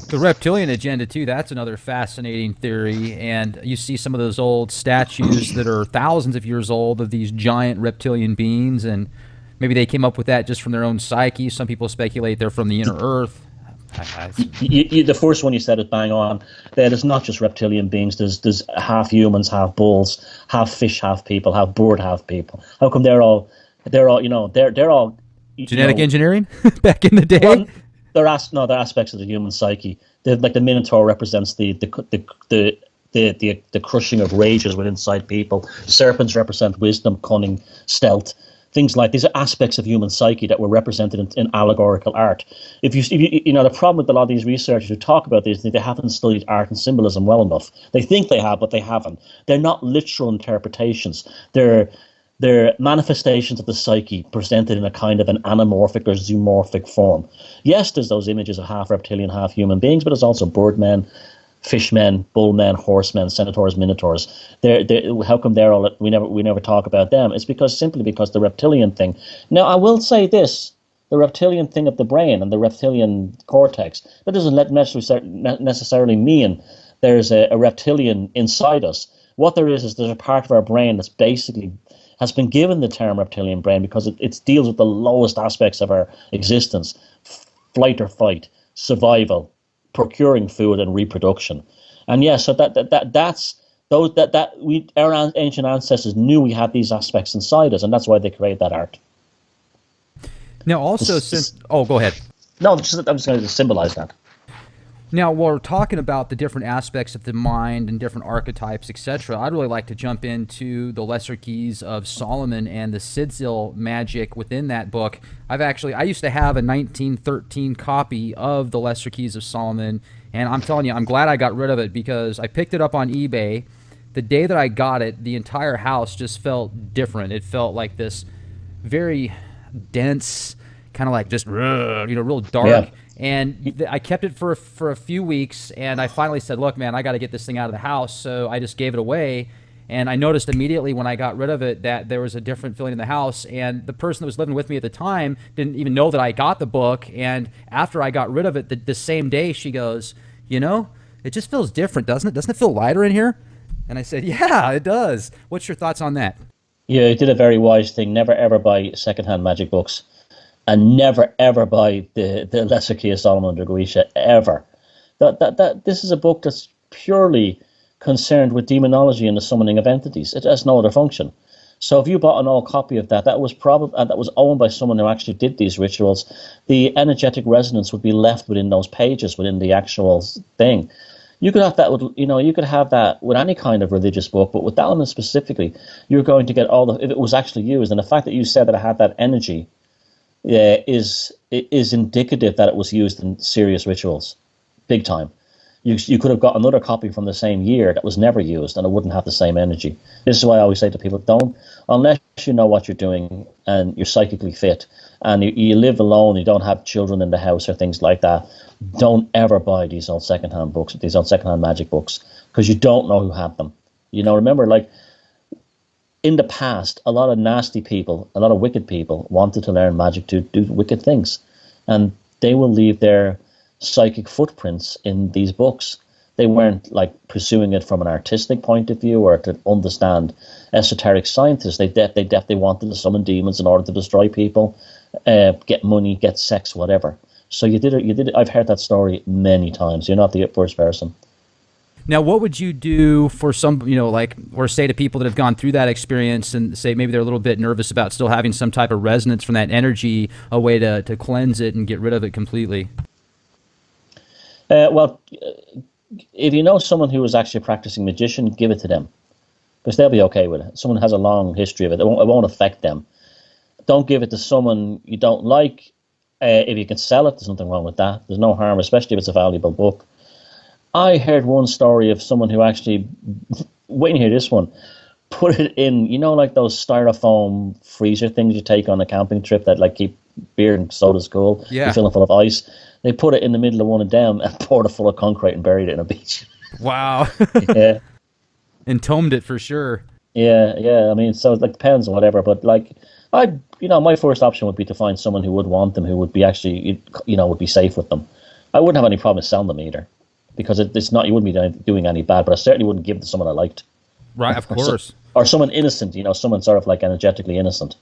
The reptilian agenda, too, that's another fascinating theory. And you see some of those old statues that are thousands of years old of these giant reptilian beings, and maybe they came up with that just from their own psyche. Some people speculate they're from the inner earth. The first one you said is bang on. There's not just reptilian beings. There's half humans, half bulls, half fish, half people, half bird, half people. How come they're all they're all Genetic engineering back in the day. Well, they're aspects of the human psyche. Like the Minotaur represents the crushing of rages within inside people. Serpents represent wisdom, cunning, stealth. Things like these are aspects of human psyche that were represented in allegorical art. If you know the problem with a lot of these researchers who talk about these, they haven't studied art and symbolism well enough. They think they have, but they haven't. They're not literal interpretations. They're manifestations of the psyche presented in a kind of an anamorphic or zoomorphic form. Yes, there's those images of half reptilian, half human beings, but there's also birdmen, fishmen, bullmen, horsemen, centaurs, minotaurs. How come they're all? We never talk about them. It's simply because the reptilian thing. Now, I will say this: the reptilian thing of the brain and the reptilian cortex. That doesn't necessarily mean there's a reptilian inside us. What there is there's a part of our brain that's basically has been given the term reptilian brain because it deals with the lowest aspects of our existence: flight or fight, survival, procuring food, and reproduction. And yeah, so our ancient ancestors knew we had these aspects inside us, and that's why they created that art. Now, also, go ahead. No, I'm just going to symbolize that. Now, while we're talking about the different aspects of the mind and different archetypes, etc., I'd really like to jump into the Lesser Keys of Solomon and the sigil magic within that book. I used to have a 1913 copy of the Lesser Keys of Solomon, and I'm telling you, I'm glad I got rid of it because I picked it up on eBay. The day that I got it, the entire house just felt different. It felt like this very dense, kind of like just, real dark. Yeah. And I kept it for a few weeks, and I finally said, look, man, I got to get this thing out of the house. So I just gave it away, and I noticed immediately when I got rid of it that there was a different feeling in the house, and the person that was living with me at the time didn't even know that I got the book, and after I got rid of it, the same day, she goes, it just feels different, doesn't it? Doesn't it feel lighter in here? And I said, yeah, it does. What's your thoughts on that? Yeah, you did a very wise thing. Never, ever buy secondhand magic books. And never ever buy the Lesser Key of Solomon or Goetia ever. This is a book that's purely concerned with demonology and the summoning of entities. It has no other function. So if you bought an old copy of that was owned by someone who actually did these rituals, the energetic resonance would be left within those pages, within the actual thing. You could have that with you could have that with any kind of religious book, but with that one specifically, you're going to get if it was actually used, and the fact that you said that it had that energy. Is indicative that it was used in serious rituals, big time. You could have got another copy from the same year that was never used, and it wouldn't have the same energy. This is why I always say to people, unless you know what you're doing and you're psychically fit, and you live alone, you don't have children in the house or things like that, don't ever buy these old secondhand books, these old secondhand magic books, because you don't know who had them. Remember, like, in the past, a lot of nasty people, a lot of wicked people wanted to learn magic to do wicked things. And they will leave their psychic footprints in these books. They weren't like pursuing it from an artistic point of view or to understand esoteric scientists. They definitely wanted to summon demons in order to destroy people, get money, get sex, whatever. So you did it. I've heard that story many times. You're not the first person. Now, what would you do for some, or say to people that have gone through that experience and say maybe they're a little bit nervous about still having some type of resonance from that energy, a way to cleanse it and get rid of it completely? Well, if you know someone who is actually a practicing magician, give it to them because they'll be okay with it. Someone who has a long history of it, it won't affect them. Don't give it to someone you don't like. If you can sell it, there's nothing wrong with that. There's no harm, especially if it's a valuable book. I heard one story of someone who actually, wait and hear this one, put it in, like those styrofoam freezer things you take on a camping trip that like keep beer and sodas cool. Yeah. You fill them full of ice. They put it in the middle of one of them and poured it full of concrete and buried it in a beach. Wow. Yeah. Entombed it for sure. Yeah. I mean, so it like depends on whatever, but like my first option would be to find someone who would want them, who would be actually, would be safe with them. I wouldn't have any problem selling them either. Because it's not, you wouldn't be doing any bad, but I certainly wouldn't give it to someone I liked. Right, of course. Or someone innocent, someone sort of like energetically innocent.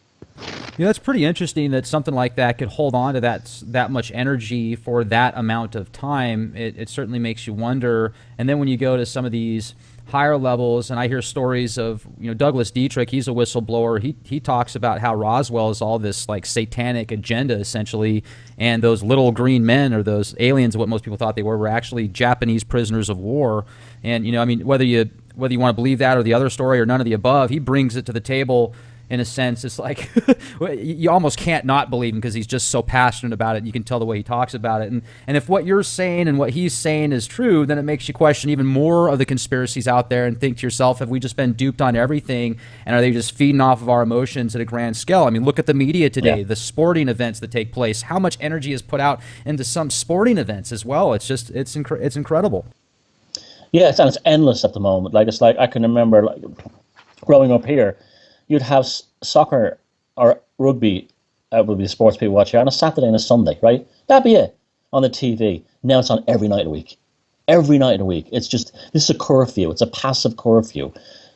That's pretty interesting that something like that could hold on to that much energy for that amount of time. It certainly makes you wonder. And then when you go to some of these higher levels, and I hear stories of, Douglas Dietrich, he's a whistleblower. He talks about how Roswell is all this like satanic agenda essentially, and those little green men, or those aliens, what most people thought they were actually Japanese prisoners of war. And whether you want to believe that or the other story or none of the above, he brings it to the table. In a sense, it's like you almost can't not believe him because he's just so passionate about it. You can tell the way he talks about it. And if what you're saying and what he's saying is true, then it makes you question even more of the conspiracies out there and think to yourself, have we just been duped on everything? And are they just feeding off of our emotions at a grand scale? I mean, look at the media today, the sporting events that take place. How much energy is put out into some sporting events as well? It's just, it's incredible. Yeah, it's endless at the moment. It's like I can remember growing up here, you'd have soccer or rugby, would be the sports people watch here, on a Saturday and a Sunday, right? That'd be it on the TV. Now it's on every night of the week. Every night of the week. It's just, this is a curfew. It's a passive curfew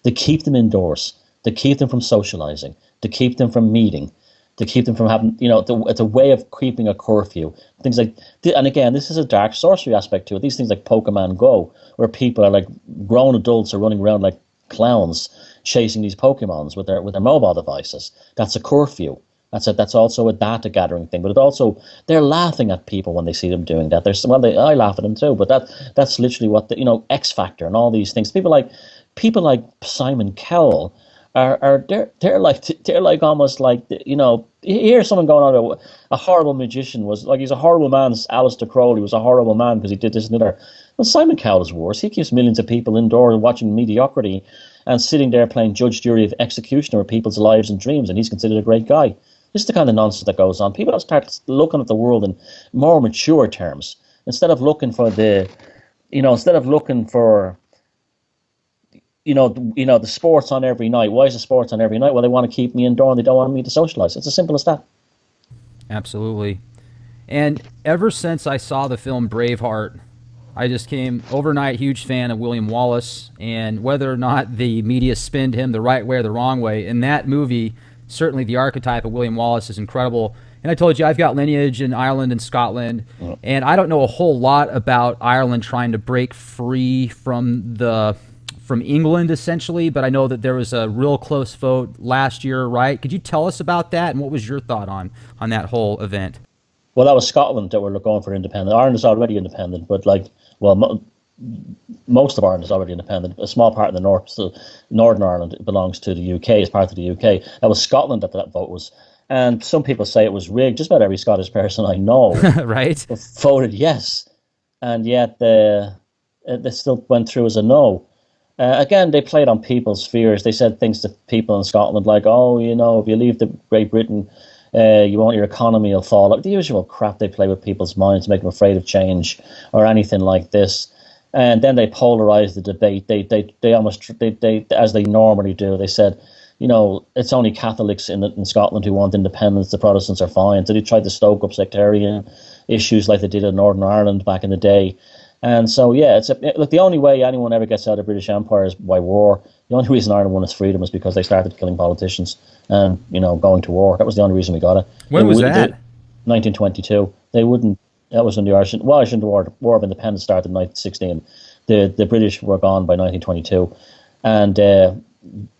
to keep them indoors, to keep them from socializing, to keep them from meeting, to keep them from having, it's a way of keeping a curfew. Things like, and again, this is a dark sorcery aspect to it. These things like Pokemon Go, where people are like grown adults are running around like clowns chasing these Pokemons with their mobile devices. That's a curfew. That's also a data gathering thing. But it also, they're laughing at people when they see them doing that. I laugh at them too. But that's literally what the X Factor and all these things. People like Simon Cowell they're like almost like you hear someone going on about a horrible magician was like, he's a horrible man. Aleister Crowley was a horrible man because he did this and that. Well, Simon Cowell is worse. He keeps millions of people indoors watching mediocrity and sitting there playing judge, jury, of executioner of people's lives and dreams, and he's considered a great guy. This is the kind of nonsense that goes on. People start looking at the world in more mature terms instead of looking for the sports on every night. Why is the sports on every night? Well, they want to keep me indoors and they don't want me to socialize. It's as simple as that. Absolutely. And ever since I saw the film Braveheart, I just came overnight huge fan of William Wallace, and whether or not the media spinned him the right way or the wrong way, in that movie, certainly the archetype of William Wallace is incredible. And I told you I've got lineage in Ireland and Scotland, and I don't know a whole lot about Ireland trying to break free from England, essentially, but I know that there was a real close vote last year, right? Could you tell us about that, and what was your thought on that whole event? Well, that was Scotland that were going for independence. Ireland is already independent, but most of Ireland is already independent. A small part of the north, so Northern Ireland, belongs to the UK, is part of the UK. That was Scotland that vote was. And some people say it was rigged. Just about every Scottish person I know right? voted yes. And yet they still went through as a no. Again, they played on people's fears. They said things to people in Scotland like, if you leave Great Britain, your economy will fall. Like the usual crap they play with people's minds to make them afraid of change or anything like this. And then they polarized the debate. They almost, as they normally do, they said, it's only Catholics in Scotland who want independence. The Protestants are fine. So they tried to stoke up sectarian issues like they did in Northern Ireland back in the day. And so, look, the only way anyone ever gets out of British Empire is by war. The only reason Ireland won its freedom is because they started killing politicians and, going to war. That was the only reason we got it. When was that? 1922. That was when the Irish War of Independence started in 1916. The British were gone by 1922. And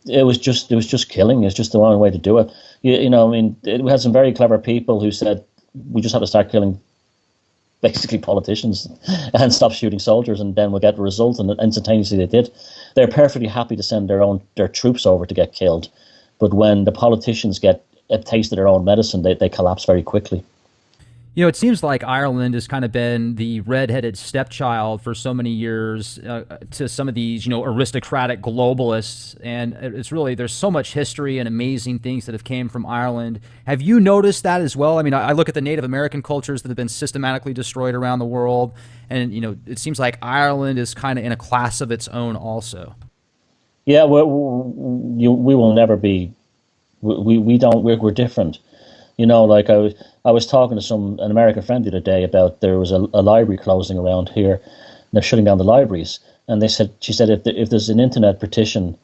it was just killing. It's just the only way to do it. We had some very clever people who said, we just have to start killing basically politicians and stop shooting soldiers, and then we'll get the result. And instantaneously they did. They're perfectly happy to send their troops over to get killed, but when the politicians get a taste of their own medicine, they collapse very quickly. It seems like Ireland has kind of been the redheaded stepchild for so many years to some of these, aristocratic globalists. And it's really, there's so much history and amazing things that have came from Ireland. Have you noticed that as well? I mean, I look at the Native American cultures that have been systematically destroyed around the world. And, it seems like Ireland is kind of in a class of its own also. Yeah, we will never be, we're different. I was talking to an American friend the other day about there was a library closing around here. And they're shutting down the libraries. And she said, if there's an internet petition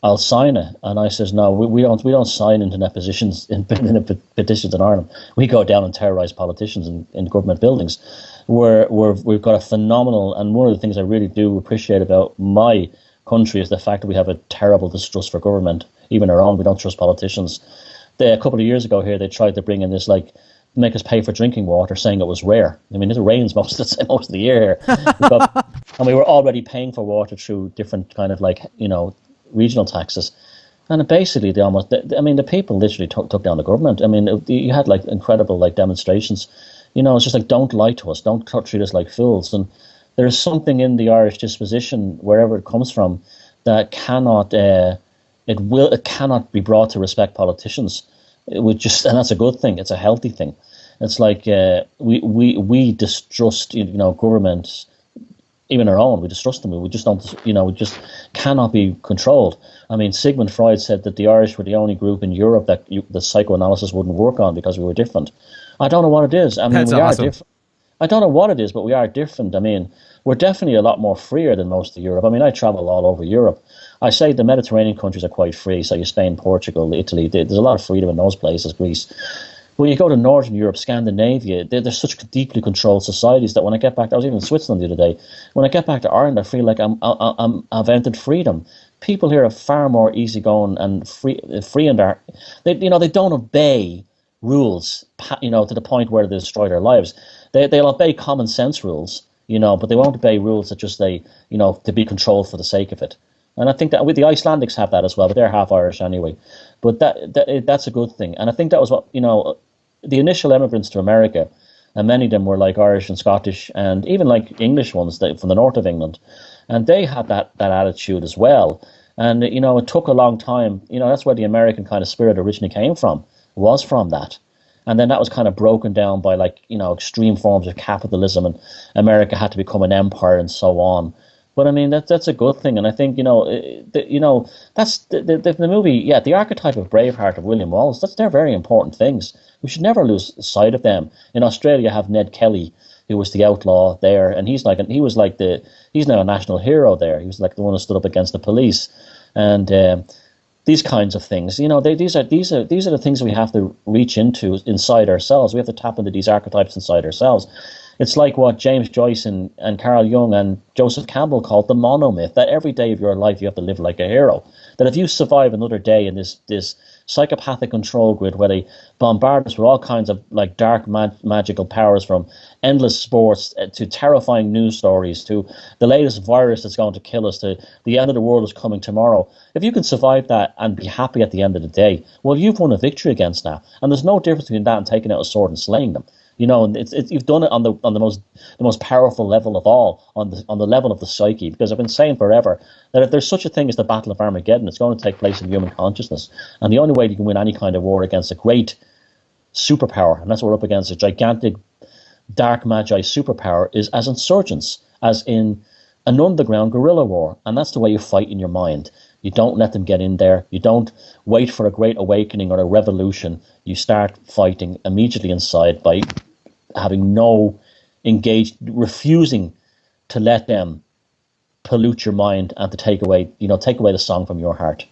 I'll sign it. And I says, no, we don't sign internet petitions petitions in Ireland. We go down and terrorise politicians in government buildings. We've got a phenomenal, and one of the things I really do appreciate about my country is the fact that we have a terrible distrust for government, even our own. We don't trust politicians. A couple of years ago here, they tried to bring in this, like, make us pay for drinking water, saying it was rare. I mean, it rains most of the year here. And we were already paying for water through different kind of, like, regional taxes. And basically, the people literally took down the government. I mean, you had, like, incredible, like, demonstrations. It's just like, don't lie to us. Don't treat us like fools. And there's something in the Irish disposition, wherever it comes from, that cannot be brought to respect politicians. And that's a good thing. It's a healthy thing. It's like we distrust governments, even our own. We distrust them. We just don't. We just cannot be controlled. I mean, Sigmund Freud said that the Irish were the only group in Europe that the psychoanalysis wouldn't work on because we were different. I don't know what it is. I mean, we are different. I don't know what it is, but we are different. I mean, we're definitely a lot more freer than most of Europe. I mean, I travel all over Europe. I say the Mediterranean countries are quite free. So Spain, Portugal, Italy, there's a lot of freedom in those places, Greece. When you go to Northern Europe, Scandinavia, they're such deeply controlled societies that when I get back, I was even in Switzerland the other day, when I get back to Ireland, I feel like I've entered freedom. People here are far more easygoing and free and they don't obey rules, to the point where they destroy their lives. They'll obey common sense rules, but they won't obey rules that just to be controlled for the sake of it. And I think that the Icelandics have that as well, but they're half Irish anyway. But that's a good thing. And I think that was what, the initial immigrants to America, and many of them were like Irish and Scottish and even like English ones from the north of England. And they had that attitude as well. And, it took a long time. That's where the American kind of spirit originally came from, was from that. And then that was kind of broken down by extreme forms of capitalism, and America had to become an empire and so on. But I mean, that's a good thing. And I think, that's the movie, the archetype of Braveheart of William Wallace, they're very important things. We should never lose sight of them. In Australia, you have Ned Kelly, who was the outlaw there, and he's now a national hero there. He was like the one who stood up against the police. And these kinds of things, these are the things we have to reach into inside ourselves. We have to tap into these archetypes inside ourselves. It's like what James Joyce and Carl Jung and Joseph Campbell called the monomyth, that every day of your life you have to live like a hero. That if you survive another day in this psychopathic control grid where they bombard us with all kinds of like dark magical powers, from endless sports to terrifying news stories to the latest virus that's going to kill us to the end of the world is coming tomorrow. If you can survive that and be happy at the end of the day, well, you've won a victory against that. And there's no difference between that and taking out a sword and slaying them. You've done it on the most powerful level of all, on the level of the psyche. Because I've been saying forever that if there's such a thing as the Battle of Armageddon, it's going to take place in human consciousness. And the only way you can win any kind of war against a great superpower, and that's what we're up against, a gigantic dark magi superpower, is as insurgents, as in an underground guerrilla war. And that's the way you fight in your mind. You don't let them get in there. You don't wait for a great awakening or a revolution. You start fighting immediately inside by having refusing to let them pollute your mind and to take away the song from your heart.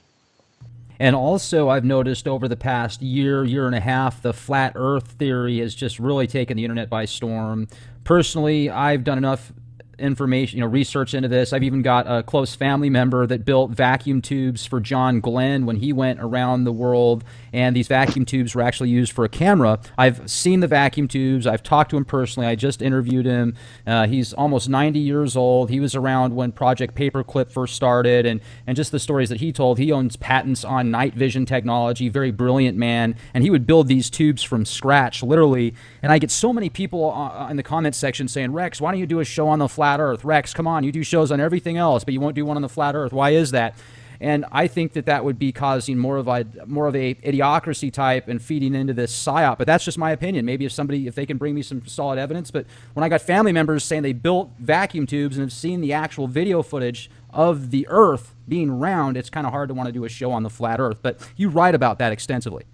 And also, I've noticed over the past year and a half, the flat earth theory has just really taken the internet by storm. Personally, I've done enough information, research into this. I've even got a close family member that built vacuum tubes for John Glenn when he went around the world, and these vacuum tubes were actually used for a camera. I've seen the vacuum tubes. I've talked to him personally. I just interviewed him. He's almost 90 years old. He was around when Project Paperclip first started, and just the stories that he told. He owns patents on night vision technology, very brilliant man, and he would build these tubes from scratch, literally. And I get so many people in the comments section saying, Rex, why don't you do a show on the flat earth? Rex, come on, you do shows on everything else, but you won't do one on the flat earth. Why is that? And I think that would be causing more of a idiocracy type and feeding into this psyop. But that's just my opinion. Maybe if they can bring me some solid evidence. But when I got family members saying they built vacuum tubes and have seen the actual video footage of the earth being round, it's kind of hard to want to do a show on the flat earth. But you write about that extensively.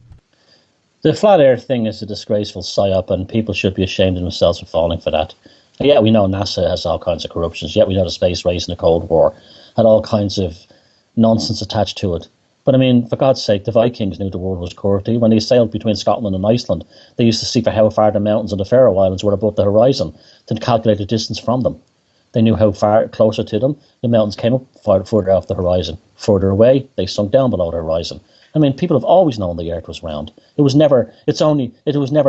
The flat earth thing is a disgraceful psyop, and people should be ashamed of themselves for falling for that. We know NASA has all kinds of corruptions. We know the space race and the Cold War had all kinds of nonsense attached to it. But I mean, for God's sake, the Vikings knew the world was curvy. When they sailed between Scotland and Iceland, they used to see for how far the mountains of the Faroe Islands were above the horizon to calculate the distance from them. They knew how far closer to them the mountains came up further off the horizon. Further away, they sunk down below the horizon. I mean, people have always known the Earth was round. It was never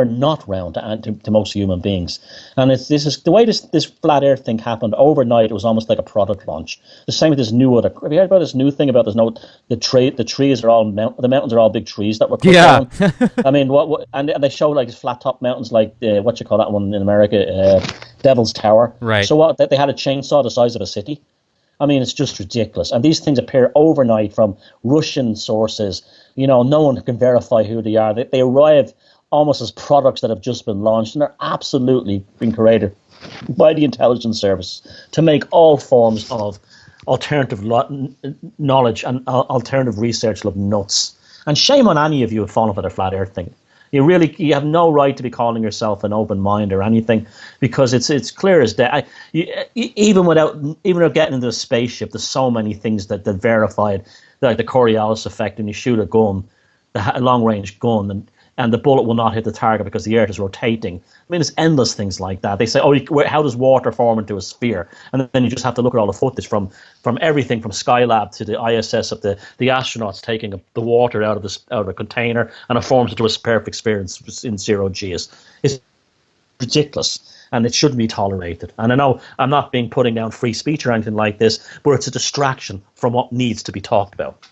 not round to most human beings. And this is the way this flat Earth thing happened overnight. It was almost like a product launch. The same with this new other. Have you heard about this new thing about the trees are all the mountains are all big trees that were cut down? I mean, and they show like flat top mountains like what you call that one in America, Devil's Tower. Right. So what? They had a chainsaw the size of a city. I mean, it's just ridiculous. And these things appear overnight from Russian sources. You know, no one can verify who they are. They arrive almost as products that have just been launched, and they're absolutely being created by the intelligence service to make all forms of alternative knowledge and alternative research look nuts. And shame on any of you who have fallen for the flat Earth thing. You have no right to be calling yourself an open mind or anything, because it's clear as day. Even without getting into a spaceship, there's so many things that verified, like the Coriolis effect, and you shoot a gun, a long range gun, and the bullet will not hit the target because the Earth is rotating. I mean, it's endless things like that. They say, how does water form into a sphere? And then you just have to look at all the footage from everything from Skylab to the ISS of the astronauts taking the water out of a container, and it forms into a perfect sphere in 0 G. It's ridiculous, and it shouldn't be tolerated. And I know I'm not putting down free speech or anything like this, but it's a distraction from what needs to be talked about.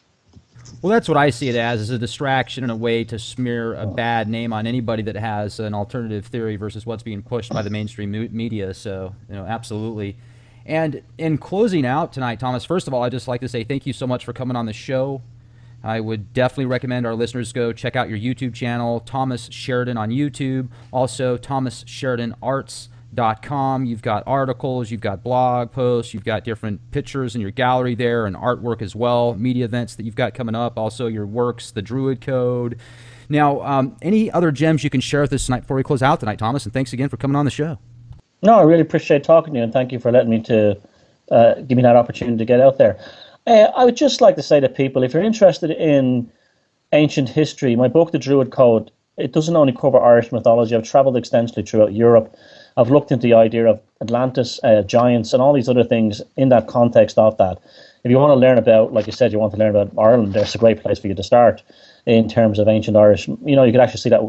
Well, that's what I see it as a distraction and a way to smear a bad name on anybody that has an alternative theory versus what's being pushed by the mainstream media. So, absolutely. And in closing out tonight, Thomas, first of all, I'd just like to say thank you so much for coming on the show. I would definitely recommend our listeners go check out your YouTube channel, Thomas Sheridan on YouTube, also ThomasSheridanArts.com. You've got articles, you've got blog posts, you've got different pictures in your gallery there, and artwork as well, media events that you've got coming up, also your works, the Druid Code. Now, any other gems you can share with us tonight before we close out tonight, Thomas? And thanks again for coming on the show. No, I really appreciate talking to you, and thank you for letting me give me that opportunity to get out there. I would just like to say to people, if you're interested in ancient history, my book, The Druid Code, it doesn't only cover Irish mythology. I've traveled extensively throughout Europe. I've looked into the idea of Atlantis, giants, and all these other things in that context of that. If you want to learn about, like you said, you want to learn about Ireland, there's a great place for you to start in terms of ancient Irish. You know, you could actually see that,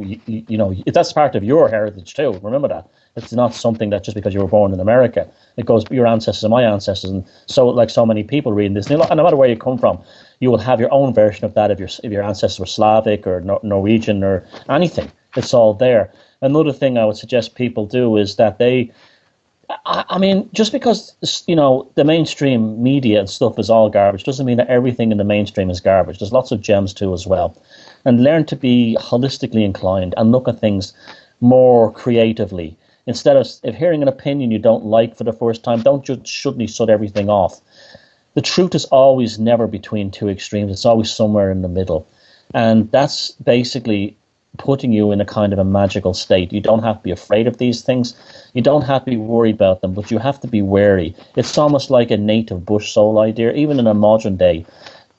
that's part of your heritage too. Remember that. It's not something that just because you were born in America, it goes your ancestors and my ancestors. And so, like so many people reading this, and no matter where you come from, you will have your own version of that if your ancestors were Slavic or Norwegian or anything. It's all there. Another thing I would suggest people do is that I mean, just because, the mainstream media and stuff is all garbage doesn't mean that everything in the mainstream is garbage. There's lots of gems too as well. And learn to be holistically inclined and look at things more creatively. Instead of if hearing an opinion you don't like for the first time, don't just suddenly shut everything off. The truth is always never between two extremes. It's always somewhere in the middle. And that's basically putting you in a kind of a magical state. You don't have to be afraid of these things. You don't have to be worried about them, but you have to be wary. It's almost like a native bush soul idea, even in a modern day,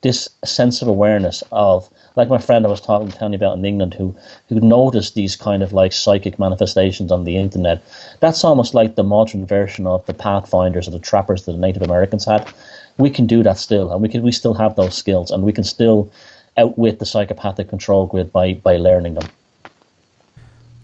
this sense of awareness of, like my friend I was telling you about in England who noticed these kind of like psychic manifestations on the internet. That's almost like the modern version of the pathfinders or the trappers that the Native Americans had. We can do that still, and we still have those skills, and we can still outwit the psychopathic control grid by learning them.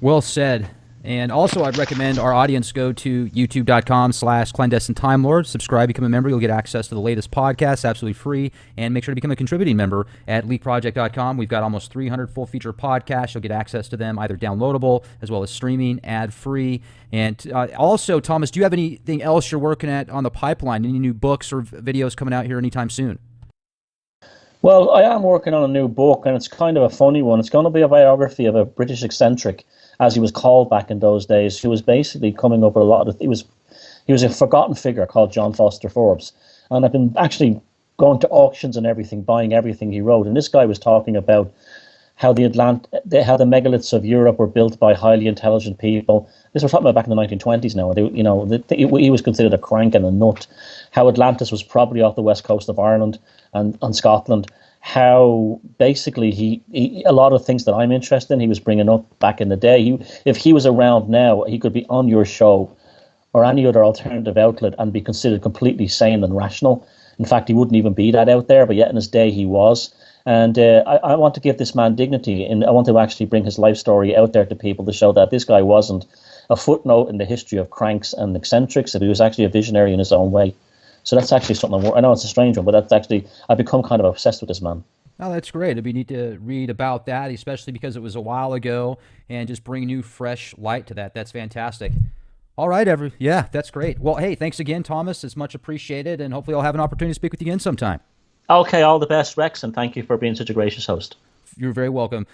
Well said. And also, I'd recommend our audience go to youtube.com/clandestine Time Lord. Subscribe, become a member. You'll get access to the latest podcasts, absolutely free. And make sure to become a contributing member at leakproject.com. We've got almost 300 full-feature podcasts. You'll get access to them either downloadable as well as streaming, ad-free. And also, Thomas, do you have anything else you're working at on the pipeline? Any new books or videos coming out here anytime soon? Well, I am working on a new book, and it's kind of a funny one. It's going to be a biography of a British eccentric, as he was called back in those days, who was basically coming up with a lot of... He was a forgotten figure called John Foster Forbes. And I've been actually going to auctions and everything, buying everything he wrote. And this guy was talking about how the megaliths of Europe were built by highly intelligent people, This we're talking about back in the 1920s now. He was considered a crank and a nut. How Atlantis was probably off the west coast of Ireland and Scotland. How basically he a lot of things that I'm interested in, he was bringing up back in the day. If he was around now, he could be on your show or any other alternative outlet and be considered completely sane and rational. In fact, he wouldn't even be that out there, but yet in his day he was. And I want to give this man dignity, and I want to actually bring his life story out there to people to show that this guy wasn't a footnote in the history of cranks and eccentrics, that he was actually a visionary in his own way. So that's actually something I know it's a strange one, but that's actually, I've become kind of obsessed with this man. Oh, that's great. It'd be neat to read about that, especially because it was a while ago, and just bring new, fresh light to that. That's fantastic. All right, yeah, that's great. Well, hey, thanks again, Thomas. It's much appreciated, and hopefully I'll have an opportunity to speak with you again sometime. Okay, all the best, Rex, and thank you for being such a gracious host. You're very welcome.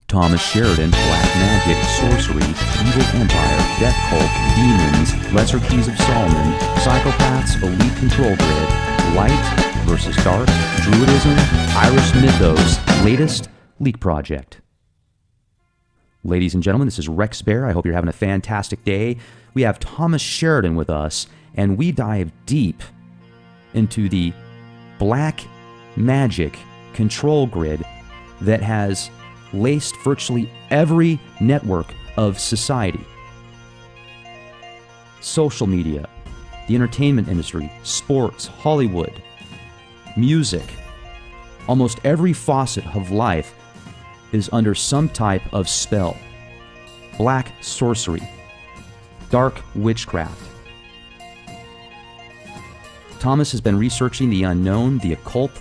Thomas Sheridan, Black Magick, Sorcery, Evil Empire, Death Cult, Demons, Lesser Keys of Solomon, Psychopaths, Elite Control Grid, Light versus Dark, Druidism, Irish Mythos, latest leak project. Ladies and gentlemen, this is Rex Bear. I hope you're having a fantastic day. We have Thomas Sheridan with us, and we dive deep into the Black Magick control grid that has laced virtually every network of society. Social media, the entertainment industry, sports, Hollywood, music. Almost every faucet of life is under some type of spell. Black sorcery, dark witchcraft. Thomas has been researching the unknown, the occult,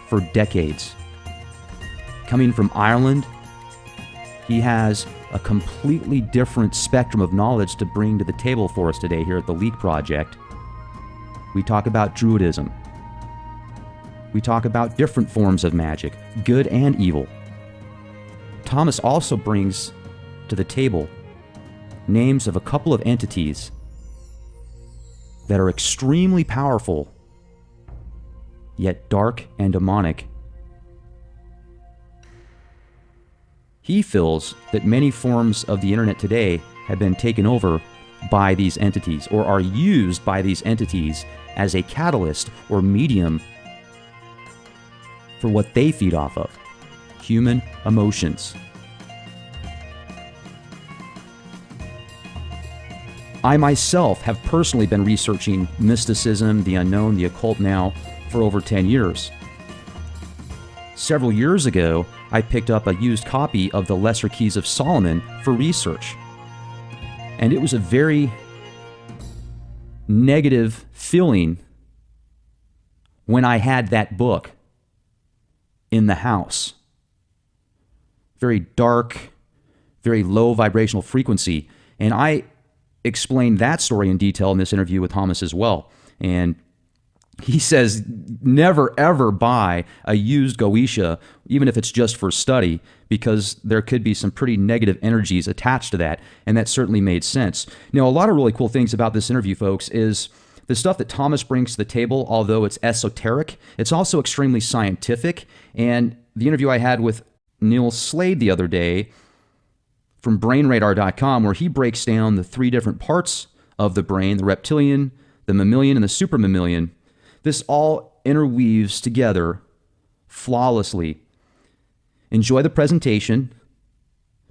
for decades. Coming from Ireland, he has a completely different spectrum of knowledge to bring to the table for us today here at the Leak Project. We talk about Druidism. We talk about different forms of magic, good and evil. Thomas also brings to the table names of a couple of entities that are extremely powerful, yet dark and demonic. He feels that many forms of the internet today have been taken over by these entities, or are used by these entities as a catalyst or medium for what they feed off of: human emotions. I myself have personally been researching mysticism, the unknown, the occult now for over 10 years. Several years ago, I picked up a used copy of the Lesser Keys of Solomon for research. And it was a very negative feeling when I had that book in the house. Very dark, very low vibrational frequency. And I explained that story in detail in this interview with Thomas as well. And he says never ever buy a used Goetia, even if it's just for study, because there could be some pretty negative energies attached to that, and that certainly made sense. Now, a lot of really cool things about this interview, folks, is the stuff that Thomas brings to the table. Although it's esoteric, it's also extremely scientific. And the interview I had with Neil Slade the other day from BrainRadar.com, where he breaks down the three different parts of the brain: the reptilian, the mammalian, and the supermammalian. This all interweaves together flawlessly. Enjoy the presentation.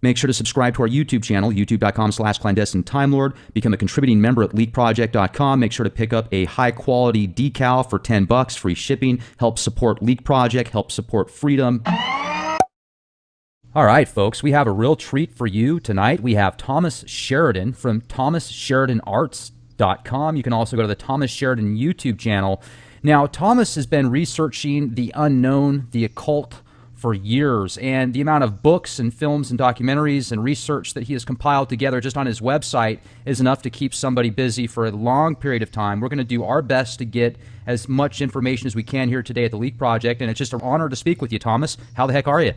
Make sure to subscribe to our YouTube channel, youtube.com/clandestine-timelord. Become a contributing member at leakproject.com. Make sure to pick up a high-quality decal for $10, free shipping. Help support Leak Project, help support freedom. All right, folks, we have a real treat for you tonight. We have Thomas Sheridan from ThomasSheridanArts.com. You can also go to the Thomas Sheridan YouTube channel. Now, Thomas has been researching the unknown, the occult, for years, and the amount of books and films and documentaries and research that he has compiled together just on his website is enough to keep somebody busy for a long period of time. We're going to do our best to get as much information as we can here today at the Leak Project, and it's just an honor to speak with you, Thomas. How the heck are you?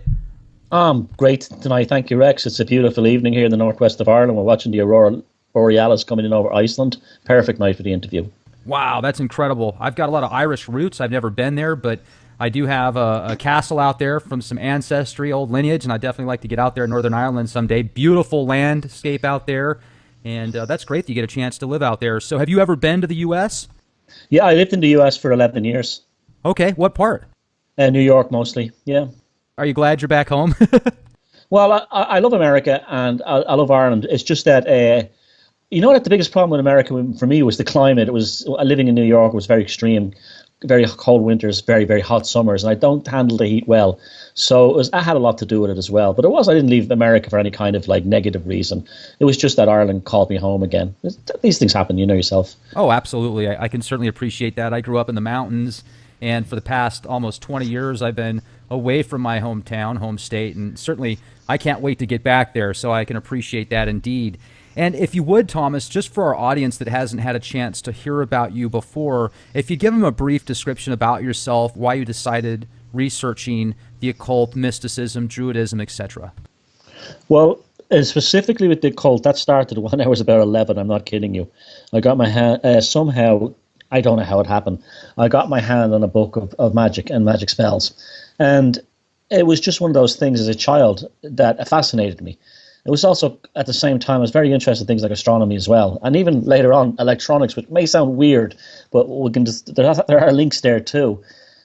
Great tonight. Thank you, Rex. It's a beautiful evening here in the northwest of Ireland. We're watching the Aurora Borealis coming in over Iceland. Perfect night for the interview. Wow, that's incredible. I've got a lot of Irish roots. I've never been there, but I do have a castle out there from some ancestry, old lineage, and I'd definitely like to get out there in Northern Ireland someday. Beautiful landscape out there, and that's great that you get a chance to live out there. So have you ever been to the U.S.? Yeah, I lived in the U.S. for 11 years. Okay, what part? New York mostly, yeah. Are you glad you're back home? Well, I love America and I love Ireland. It's just that, that the biggest problem with America for me was the climate. It was living in New York was very extreme. Very cold winters, very, very hot summers, and I don't handle the heat well. So I had a lot to do with it as well. But I didn't leave America for any kind of negative reason. It was just that Ireland called me home again. These things happen, you know yourself. Oh, absolutely. I can certainly appreciate that. I grew up in the mountains, and for the past almost 20 years, I've been away from my hometown, home state, and certainly I can't wait to get back there, so I can appreciate that indeed. And if you would, Thomas, just for our audience that hasn't had a chance to hear about you before, if you give them a brief description about yourself, why you decided researching the occult, mysticism, Druidism, etc. Well, specifically with the occult, that started when I was about 11. I'm not kidding you. I got my hand, somehow, I don't know how it happened, I got my hand on a book of magic and magic spells. And it was just one of those things as a child that fascinated me. It was also, at the same time, I was very interested in things like astronomy as well. And even later on, electronics, which may sound weird, but we can there are links there too.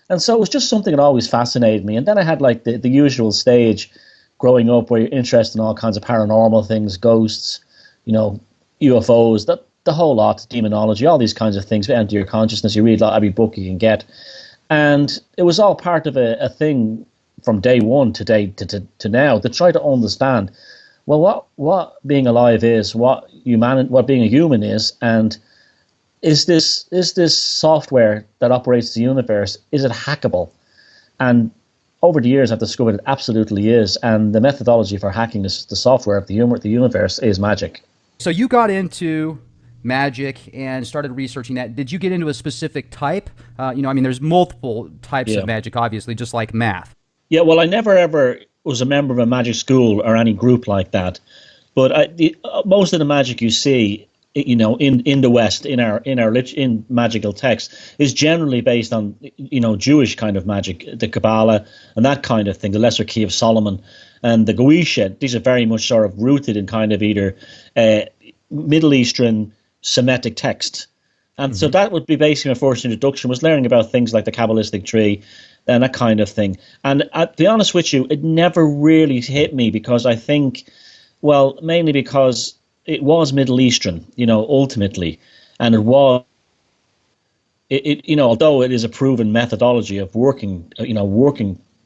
And so it was just something that always fascinated me. And then I had the usual stage growing up where you're interested in all kinds of paranormal things, ghosts, UFOs, the whole lot, demonology, all these kinds of things enter your consciousness. You read every book you can get. And it was all part of a thing from day one to now to try to understand, well, what being alive is, what being a human is, and is this software that operates the universe, is it hackable? And over the years, I've discovered it absolutely is. And the methodology for hacking the software of the universe is magic. So you got into magic and started researching that. Did you get into a specific type? There's multiple types of magic, obviously, just like math. Yeah, well, I never ever was a member of a magic school or any group like that. But most of the magic you see, in the West, in magical texts, is generally based on, Jewish kind of magic, the Kabbalah and that kind of thing, the Lesser Key of Solomon and the Goetia. These are very much sort of rooted in kind of either Middle Eastern Semitic text. And so that would be basically my first introduction, was learning about things like the Kabbalistic tree and that kind of thing. And to be honest with you, it never really hit me because I think, well, mainly because it was Middle Eastern, ultimately. And it was, although it is a proven methodology of working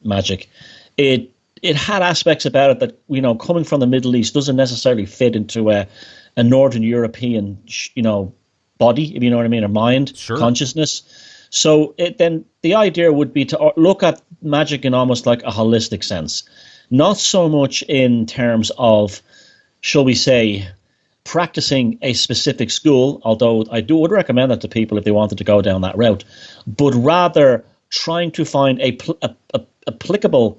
magic, it had aspects about it that, coming from the Middle East doesn't necessarily fit into a Northern European, body, if you know what I mean, or mind, sure, consciousness. So then the idea would be to look at magic in almost like a holistic sense, not so much in terms of, shall we say, practicing a specific school, although would recommend that to people if they wanted to go down that route, but rather trying to find applicable,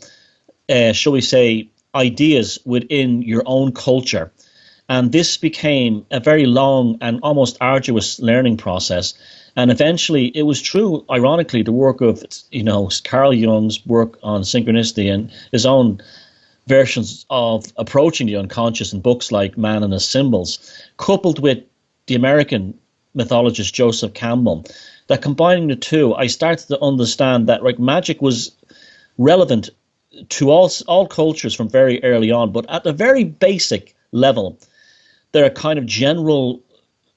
shall we say, ideas within your own culture. And this became a very long and almost arduous learning process. And eventually it was true, ironically, the work of, Carl Jung's work on synchronicity and his own versions of approaching the unconscious in books like Man and His Symbols, coupled with the American mythologist Joseph Campbell, that combining the two, I started to understand that magic was relevant to all cultures from very early on. But at a very basic level, there are kind of general,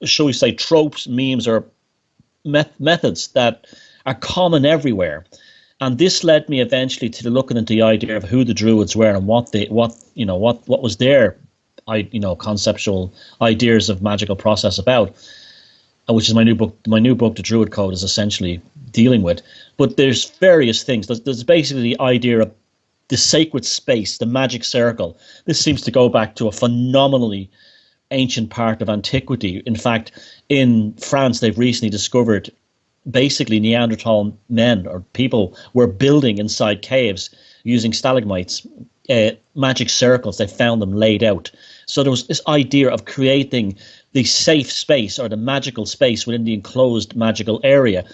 shall we say, tropes, memes, or methods that are common everywhere. And this led me eventually to looking into the idea of who the Druids were and what was their conceptual ideas of magical process about. which is my new book. My new book, The Druid Code, is essentially dealing with. But there's various things. There's basically the idea of the sacred space, the magic circle. This seems to go back to a phenomenally ancient part of antiquity. In fact, in France, they've recently discovered basically Neanderthal men or people were building inside caves using stalagmites, magic circles. They found them laid out. So there was this idea of creating the safe space or the magical space within the enclosed magical area,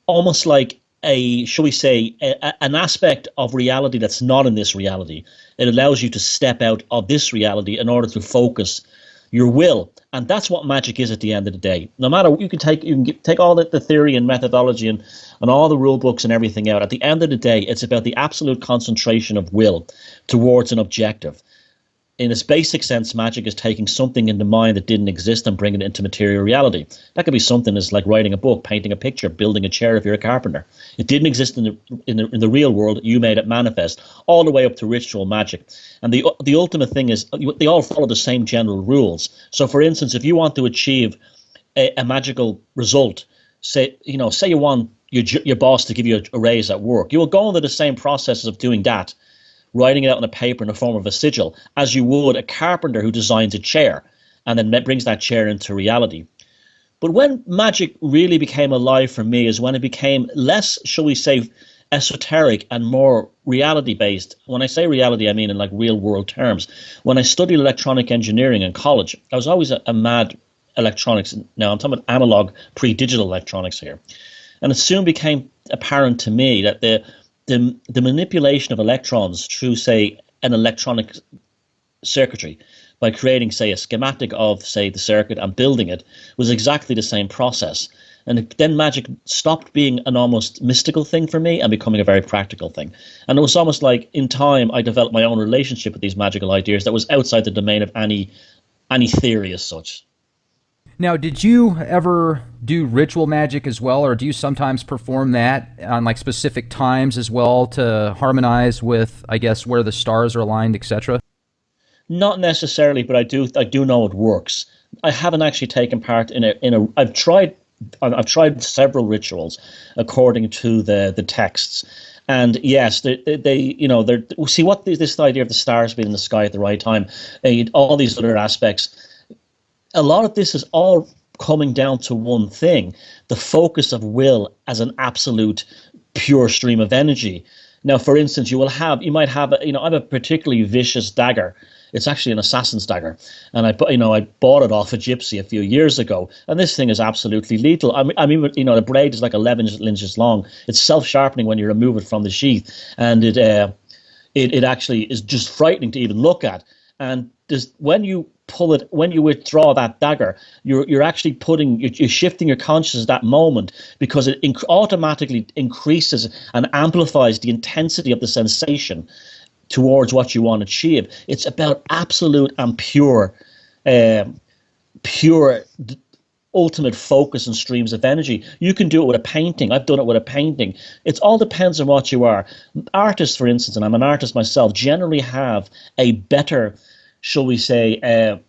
almost like shall we say, an aspect of reality that's not in this reality. It allows you to step out of this reality in order to focus your will, and that's what magic is at the end of the day. No matter, you can take all the theory and methodology and all the rule books and everything out. At the end of the day, it's about the absolute concentration of will towards an objective. In its basic sense, magic is taking something in the mind that didn't exist and bringing it into material reality. That could be something as like writing a book, painting a picture, building a chair if you're a carpenter. It didn't exist in the real world. You made it manifest, all the way up to ritual magic. And the ultimate thing is they all follow the same general rules. So, for instance, if you want to achieve a magical result, say you want your boss to give you a raise at work, you will go into the same processes of doing that, writing it out on a paper in the form of a sigil, as you would a carpenter who designs a chair and then brings that chair into reality. But when magic really became alive for me is when it became less, shall we say, esoteric and more reality-based. When I say reality, I mean in like real-world terms. When I studied electronic engineering in college, I was always a mad electronics. Now I'm talking about analog, pre-digital electronics here. And it soon became apparent to me that the manipulation of electrons through, say, an electronic circuitry by creating, say, a schematic of, say, the circuit and building it was exactly the same process. And then magic stopped being an almost mystical thing for me and becoming a very practical thing. And it was almost like in time I developed my own relationship with these magical ideas that was outside the domain of any theory as such. Now, did you ever do ritual magic as well, or do you sometimes perform that on like specific times as well to harmonize with, I guess, where the stars are aligned, etc.? Not necessarily, but I do know it works. I haven't actually taken part in a. I've tried several rituals according to the texts. And yes, they see what this idea of the stars being in the sky at the right time, all these other aspects. A lot of this is all coming down to one thing: the focus of will as an absolute pure stream of energy. Now, for instance, you might have I have a particularly vicious dagger. It's actually an assassin's dagger, and I bought it off a gypsy a few years ago. And this thing is absolutely lethal. I mean, the blade is like 11 inches long. It's self-sharpening when you remove it from the sheath, and it actually is just frightening to even look at. And when you withdraw that dagger, you're actually you're shifting your consciousness at that moment, because it automatically increases and amplifies the intensity of the sensation towards what you want to achieve. It's about absolute and pure ultimate focus and streams of energy. You can do it with a painting. I've done it with a painting. It all depends on what you are. Artists, for instance, and I'm an artist myself, generally have a better, shall we say,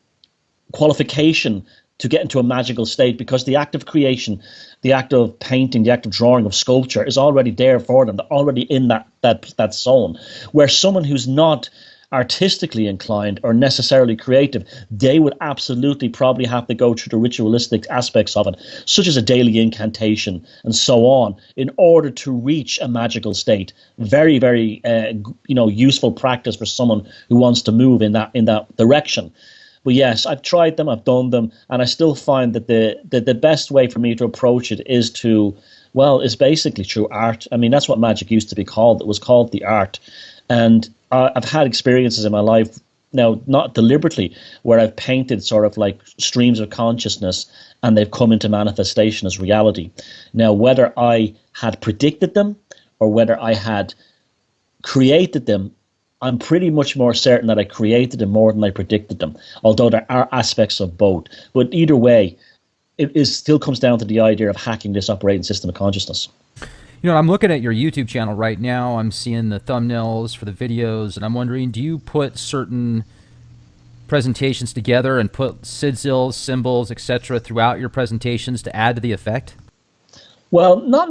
qualification to get into a magical state, because the act of creation, the act of painting, the act of drawing, of sculpture is already there for them. They're already in that zone. Where someone who's not artistically inclined or necessarily creative, they would absolutely probably have to go through the ritualistic aspects of it, such as a daily incantation and so on, in order to reach a magical state. Very, very useful practice for someone who wants to move in that direction. But yes, I've tried them, I've done them, and I still find that the best way for me to approach it is basically through art. I mean, that's what magic used to be called. It was called the art. And I've had experiences in my life, now not deliberately, where I've painted sort of like streams of consciousness and they've come into manifestation as reality. Now, whether I had predicted them or whether I had created them, I'm pretty much more certain that I created them more than I predicted them, although there are aspects of both. But either way, it still comes down to the idea of hacking this operating system of consciousness. I'm looking at your YouTube channel right now. I'm seeing the thumbnails for the videos, and I'm wondering, do you put certain presentations together and put sigils, symbols, etc. throughout your presentations to add to the effect? Well, not